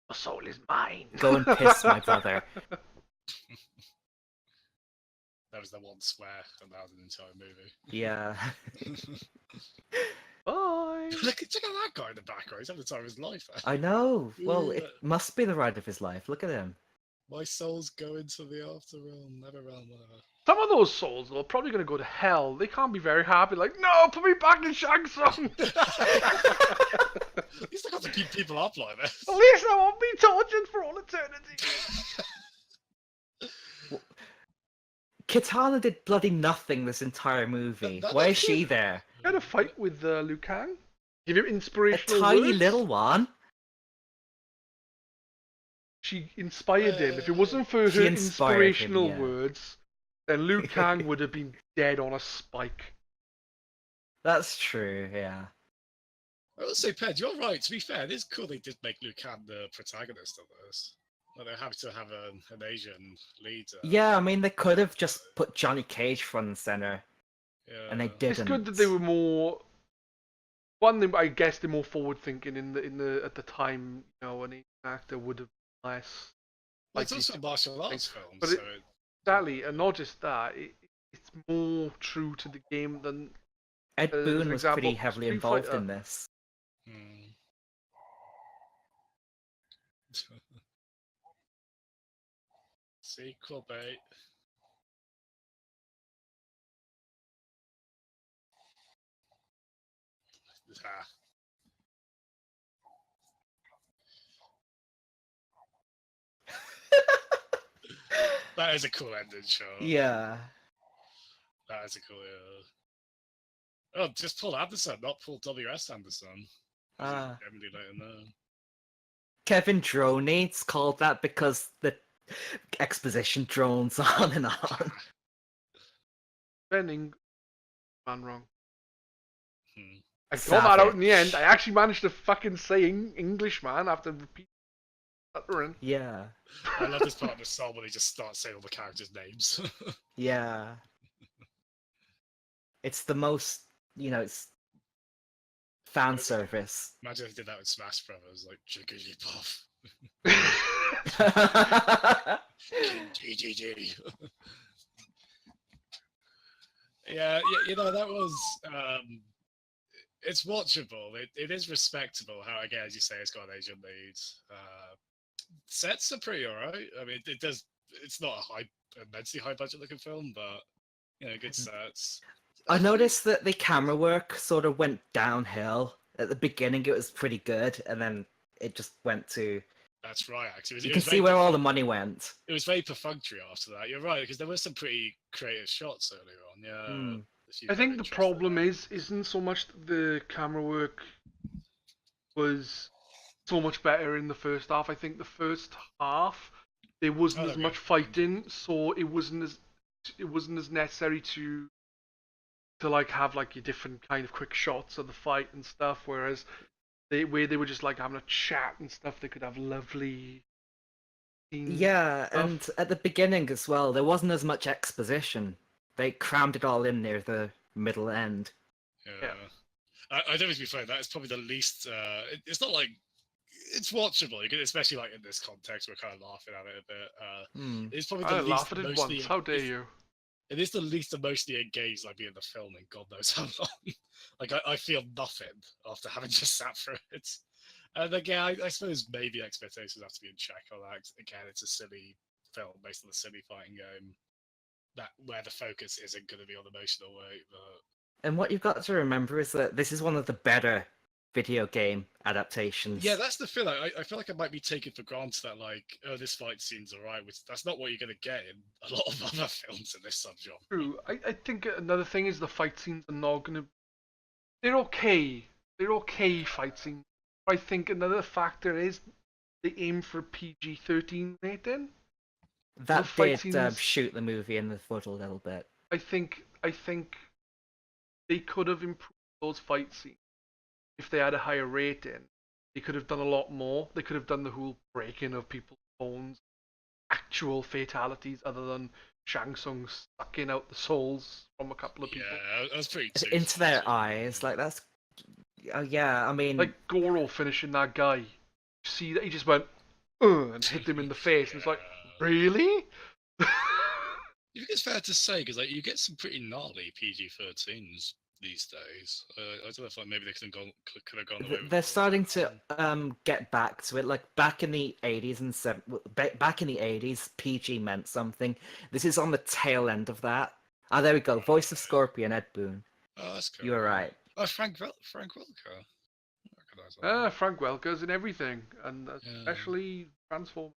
The soul is mine. Go and piss, my brother. That was the one swear, and that was an entire movie. Yeah. Bye. Look at that guy in the background. He's having the time of his life. I know. Well, it Yeah. must be the ride of his life. Look at him. My soul's going to the afterrealm, never realm, whatever. Some of those souls though are probably gonna go to hell. They can't be very happy. Like, no, put me back in Shang Tsung. You still got to keep people up like this. At least I won't be tortured for all eternity. Katana did bloody nothing this entire movie. That- Why that's is she good. there? Had a fight with Liu Kang. Give him A inspirational tiny words. little one. She inspired him. If it wasn't for her She inspired him, inspirational yeah. words, then Liu Kang would have been dead on a spike. That's true, yeah. I will say, Pedz, you're right. To be fair, it is cool they did make Liu Kang the protagonist of this. Well, they're happy to have an Asian lead. Yeah, I mean, they could have just put Johnny Cage front and center, Yeah. and they didn't. It's good that they were more. One, I guess they're more forward thinking in the at the time. You know, an Asian actor would have been less. Well, it's likely also to- a martial arts film, but so Exactly, and not just that. It's more true to the game than. Ed as Boon an was example, pretty heavily Street involved Fighter. in this. Hmm. Sequel bait. Ah. That is a cool ending shot. Yeah. That is a cool. Oh, just Paul Anderson, not Paul W.S. Anderson. Ah. Emily later know. Kevin Droney, it's called that because the exposition drones on and on. Spending man wrong. Hmm. I got that out in the Savage. end. I actually managed to fucking say English, man, after repeating stuttering. Yeah. I love this part of the song when they just start saying all the characters' names. Yeah. It's the most, it's fan service. Imagine if they did that with Smash Brothers, like Jigglypuff. GGG. Yeah, that was. It's watchable. It is respectable. How, again, as you say, it's got an Asian lead. Sets are pretty alright. I mean, it does. It's not a immensely high budget looking film, but good sets. I noticed that the camera work sort of went downhill. At the beginning, it was pretty good, and then it just went to. That's right. Actually, You can see where all the money went. It was very perfunctory after that. You're right, because there were some pretty creative shots earlier on. Yeah. Hmm. I think the problem isn't so much that the camera work was so much better in the first half. I think the first half there wasn't as much fighting, so it wasn't as necessary to like have like your different kind of quick shots of the fight and stuff. Whereas where they were just like having a chat and stuff, they could have lovely. Yeah, and at the beginning as well, there wasn't as much exposition. They crammed it all in near the middle end. Yeah. I don't mean to be fair, that is probably the least. It's not like it's watchable, especially like in this context. We're kind of laughing at it a bit. It's probably the I least. laughed at it once. How dare you? It is the least emotionally engaged I've been in the film in God knows how long. Like I feel nothing after having just sat through it. And again, I suppose maybe expectations have to be in check on that. Again, it's a silly film based on a silly fighting game that where the focus isn't going to be on emotional weight. But And what you've got to remember is that this is one of the better video game adaptations. yeah, that's the thing. I feel like it might be taken for granted that like, oh, this fight scene's alright, which that's not what you're going to get in a lot of other films in this subgenre. True. I think another thing is the fight scenes are not gonna. They're okay. They're okay fight scenes. I think another factor is they aim for PG-13 rating. That fight did scenes- shoot the movie in the foot a little bit. I think they could have improved those fight scenes if they had a higher rating. They could have done a lot more. They could have done the whole breaking of people's bones, actual fatalities other than Shang Tsung sucking out the souls from a couple of people. Yeah, that was pretty. Into their eyes, like that's. Oh yeah, I mean, Like Goro finishing that guy. You see that he just went and hit him in the face, and it's like, really? You think it's fair to say because like you get some pretty gnarly PG-13s these days. I don't know if like maybe they could have gone away. they're starting to get back to it. Like back in the 80s and back in the 80s, PG meant something. This is on the tail end of that. Ah, there we go. Voice of Scorpion, Ed Boon. Oh, that's cool. You were right. Oh, Frank Welker. I recognise that. Frank Welker's in everything, and especially Transformers.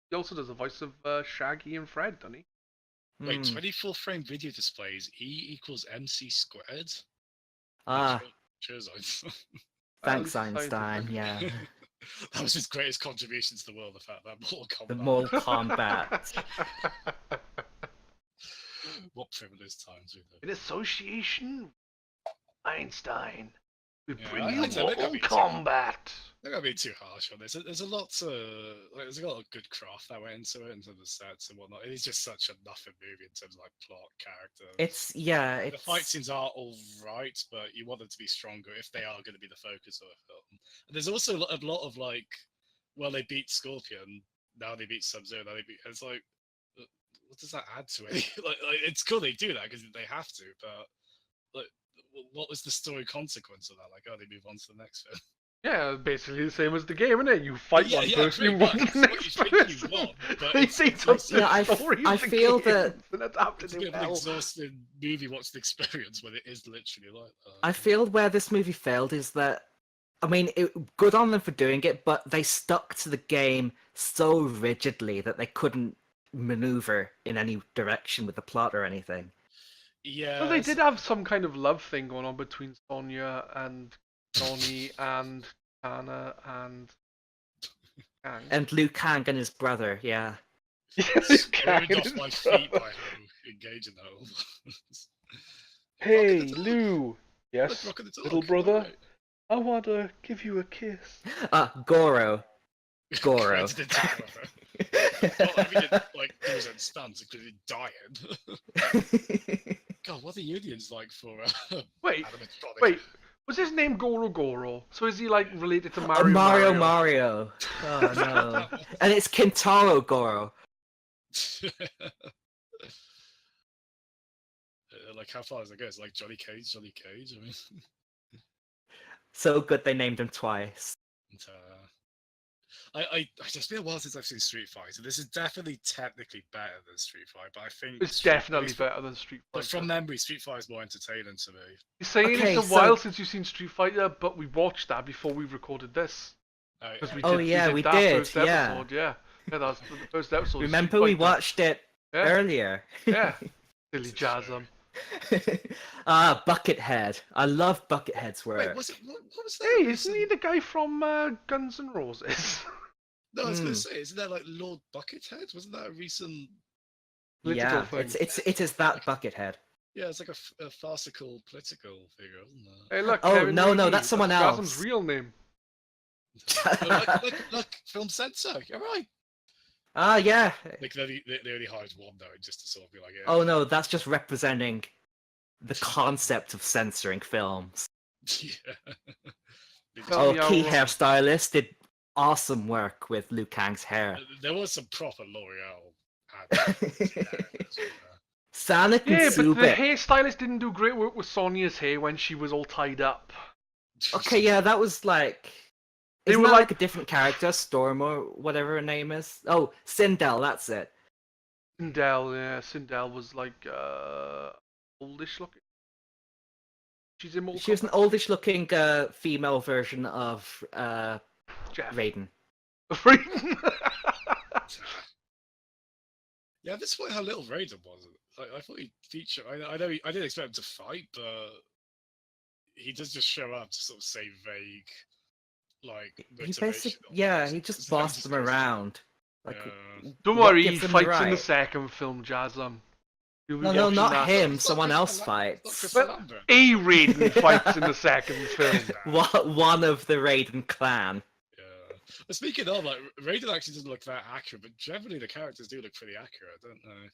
He also does the voice of Shaggy and Fred, doesn't he? Wait, Hmm. 24 frame video displays E equals MC squared? Ah, Cheers, thanks, scientific. Einstein. Yeah, that was his greatest contribution to the world, the fact that Mortal Kombat. the Mortal Kombat. What privileged times we live. In association with Einstein, we Yeah, bring I you don't know, Mortal maybe too- Kombat. I'm not being too harsh on this. There's a lot there's a lot of good craft that went into it in terms of sets and whatnot. It is just such a nothing movie in terms of like plot, characters. It's the fight scenes are all right, but you want them to be stronger if they are going to be the focus of a film. And there's also a lot of like, well, they beat Scorpion, now they beat Sub-Zero, now they beat. It's like, what does that add to it? like it's cool they do that because they have to, but like, what was the story consequence of that? Like, oh, they move on to the next film. Yeah, basically the same as the game, isn't it? You fight Yeah, one yeah, person, you pretty move much. the It's what next you think you person. want, but They it's- say it's something Yeah, I story I of the feel game that- and adapted It's a it bit of an well. exhausting movie watching experience when it is literally like that. I feel where this movie failed is that, I mean, good on them for doing it, but they stuck to the game so rigidly that they couldn't maneuver in any direction with the plot or anything. Yeah. Well, they did have some kind of love thing going on between Sonya and Johnny and Anna and Kang. And Liu Kang and his brother, yeah. Kang Ruined and off his my feet brother. by how engaging that was. Hey, Rocket the dog. Lou. Look, Yes, Rocket the dog, little brother. alright. I want to give you a kiss. Goro. Goro. Created into Goro. Not having it, like, do his own stunts, including dying. God, what are the unions like for Wait, animatronic? wait. Was his name Goro Goro? So is he like related to Mario? Mario. Oh no. And it's Kintaro Goro. Like, how far does it go? It's like Johnny Cage. I mean, So good they named him twice. and, I it's been a while since I've seen Street Fighter. This is definitely technically better than Street Fighter, but I think It's Street- definitely better than Street But Fighter. from memory, Street Fighter is more entertaining to me. You're saying Okay, it's a so- while since you've seen Street Fighter, but we watched that before we recorded this. Because I- we Oh, did, yeah, we that did, first yeah. episode, yeah. Yeah, that was the first episode. of Remember Street we Fighter. watched it Yeah, earlier. yeah. Silly Jazzem. Buckethead. I love Buckethead's work. Wait, was it? What was that? Hey, isn't he the guy from Guns N' Roses? No, I was going Hmm. to say, isn't that like Lord Buckethead? Wasn't that a recent? Political Yeah, thing. it is that Buckethead. Yeah, it's like a farcical political figure, isn't it? Hey, look. Oh, Kevin no, Reedy, that's someone Jazzem's else. real name. Look, film censor. You're right. Ah, yeah. Like they only hired one though, just to sort of be like, yeah. Oh no, that's just representing the concept of censoring films. yeah. They just- Tell Oh, me how key wrong. hairstylist did awesome work with Liu Kang's hair. There was some proper L'Oreal ads. Sonic and Yeah, but the Zubik. hairstylist didn't do great work with Sonya's hair when she was all tied up. Okay, yeah, that was like They Isn't were that like like a different character, Storm or whatever her name is? Oh, Sindel, that's it. Sindel. Yeah, Sindel was like oldish looking. She's in Mortal She was an Kombat. oldish-looking female version of Jeff. Raiden. Yeah, this is how little Raiden was. Like, I thought he'd feature. I know I didn't expect him to fight, but he does just show up to sort of say vague, like He motivation. he just Then bossed them goes through. around. Like, Don't what worry, he gives him the fights in the right? second film, Jazzem. You'll be No, watching not that. him. It's not Someone else Not fights. Christopher Well, Lambert. A Raiden fights in the second film. One of the Raiden clan. Yeah. But speaking of, like, Raiden actually doesn't look that accurate, but generally the characters do look pretty accurate, don't they?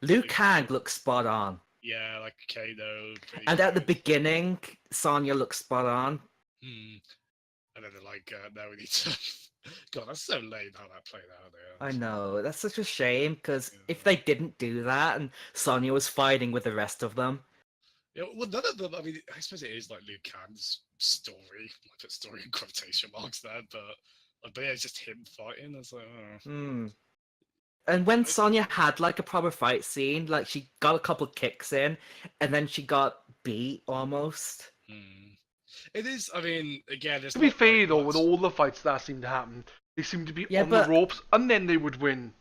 Liu Kang looks spot on. Yeah, like Kano. And at the good. beginning, Sonya looks spot on. Hmm. And then they're like, no, we need to. God, that's so lame how that played out there. I know, that's such a shame, because Yeah. if they didn't do that and Sonya was fighting with the rest of them. Yeah, well, none of them. I mean, I suppose it is like Liu Kang's story. I put story in quotation marks there, but yeah, it's just him fighting. It's like, oh. And when Sonya had like a proper fight scene, like she got a couple kicks in, and then she got beat almost. It is. I mean, again, it's To be not fair like though, much. with all the fights that seem to happen, they seem to be Yeah, on the but- ropes, and then they would win.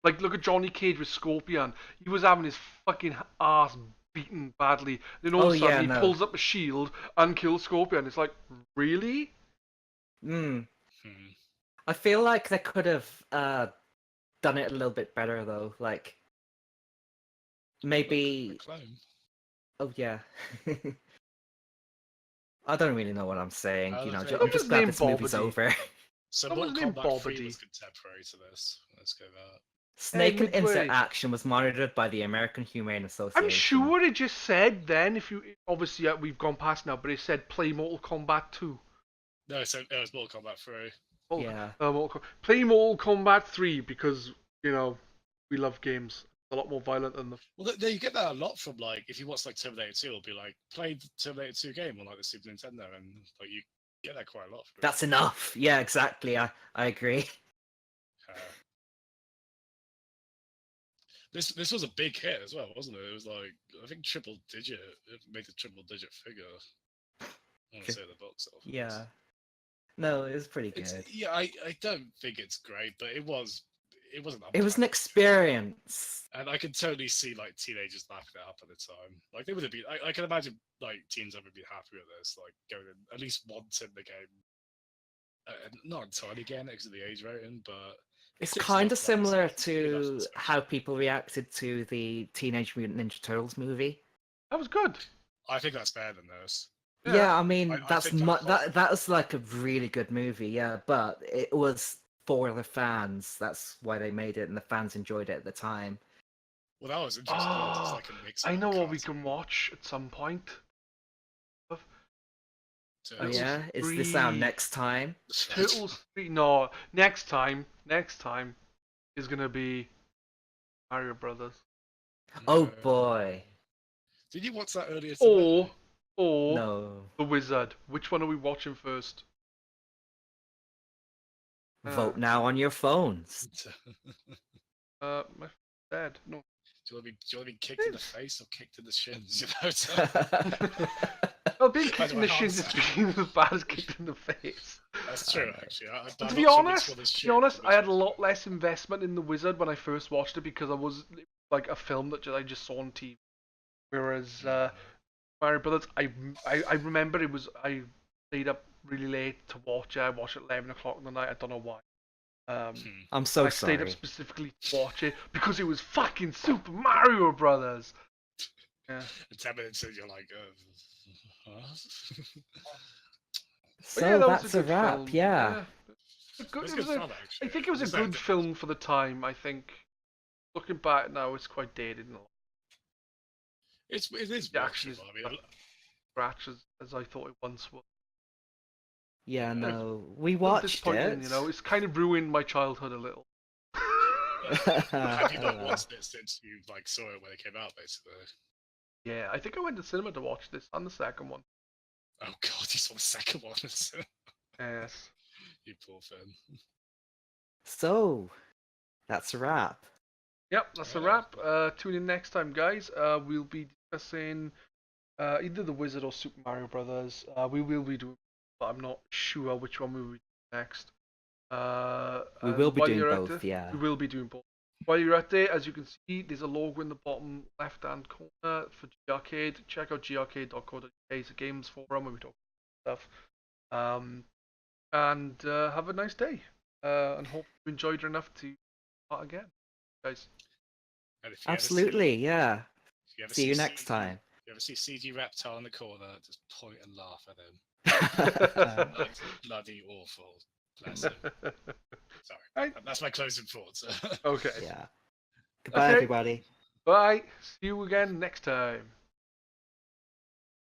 Like, look at Johnny Cage with Scorpion. He was having his fucking ass beaten badly. Then all Oh, of a sudden yeah, he no. pulls up a shield and kills Scorpion. It's like, really? Hmm. I feel like they could have done it a little bit better though. Like maybe. Clone. Oh yeah. I don't really know what I'm saying. Oh, You know, that's I'm right. just Someone's glad named this movie's Bobbity. over. So Someone's Mortal named Kombat 3 Bobbity. was contemporary to this. Let's go that. Snake and midway. insect action was monitored by the American Humane Association. I'm sure it just said then, if you obviously we've gone past now, but it said play Mortal Kombat 2. No, so it was Mortal Kombat 3. Yeah. Play Mortal Kombat 3 because, you know, we love games. It's a lot more violent than the. Well, you get that a lot from, like, if you watch like Terminator 2, it'll be like play the Terminator 2 game on like the Super Nintendo, and like you get that quite a lot. From it. That's enough. Yeah, exactly. I agree. This was a big hit as well, wasn't it? It was like, I think triple digit. It made a triple digit figure. I want to say the box office. Yeah. No, it was pretty good. Yeah, I don't think it's great, but it wasn't. It was an unplanned. experience. And I can totally see like teenagers lapping it up at the time. Like they would have been. I can imagine like teens would be happy with this, like going in, at least once in the game. Not entirely getting it because of the age rating, but It's just kind of enough, like, similar enough to special. how people reacted to the Teenage Mutant Ninja Turtles movie. That was good. I think that's better than this. Yeah, I mean I that's think that was like a really good movie, yeah, but it was for the fans. That's why they made it, and the fans enjoyed it at the time. Well, that was interesting. It was Oh, like a mix. I of know what we cartoon. can watch at some point. So Oh it was- yeah, is this our Three. next time? Turtles 3. No, next time is gonna be Mario Brothers. Oh No. boy, Did you watch that earlier? Or no. The Wizard. Which one are we watching first? Vote now on your phones. My dad. No. Do you want to be kicked in the face or kicked in the shins? You know. Well, being By kicked the in way, the shins is being as bad as kicked in the face. That's true, actually. To be honest, I had a lot less investment in The Wizard when I first watched it because it was like a film that I just saw on TV. Whereas Mario Brothers, I remember I stayed up really late to watch it. I watched it at 11 o'clock in the night. I don't know why. I'm so I stayed up sorry. specifically to watch it because it was fucking Super Mario Brothers. Yeah. 10 minutes in, you're like, huh? So But yeah, that was that's a a good wrap. film. Yeah. It was good fun, actually. I think it was a It's good like- film for the time. I think looking back now, it's quite dated and It is the action watchable. is I mean, scratch as I thought it once was. Yeah, no. We A little watched disappointing, it. you know. It's kind of ruined my childhood a little. have you not watched it since you like saw it when it came out, basically? Yeah, I think I went to cinema to watch this and the second one. Oh god, you saw the second one. Yes. You poor thing. So, that's a wrap. Yep, that's a wrap. Tune in next time, guys. We'll be discussing either The Wizard or Super Mario Brothers. We will be doing, but I'm not sure which one we will be doing next. We And will be while doing you're at both, it, yeah. we will be doing both. While you're at there, as you can see, there's a logo in the bottom left-hand corner for G Arcade. Check out garcade.co.uk. It's a games forum where we talk stuff. And have a nice day. And hope you enjoyed enough to start again, guys. And if you Absolutely, yeah. If you ever See you next time. If you ever see CG Reptile in the corner, just point and laugh at him. Bloody awful. Bless him. Sorry. That's my closing thoughts. Okay. Yeah. Goodbye, Okay. everybody. Bye. See you again next time.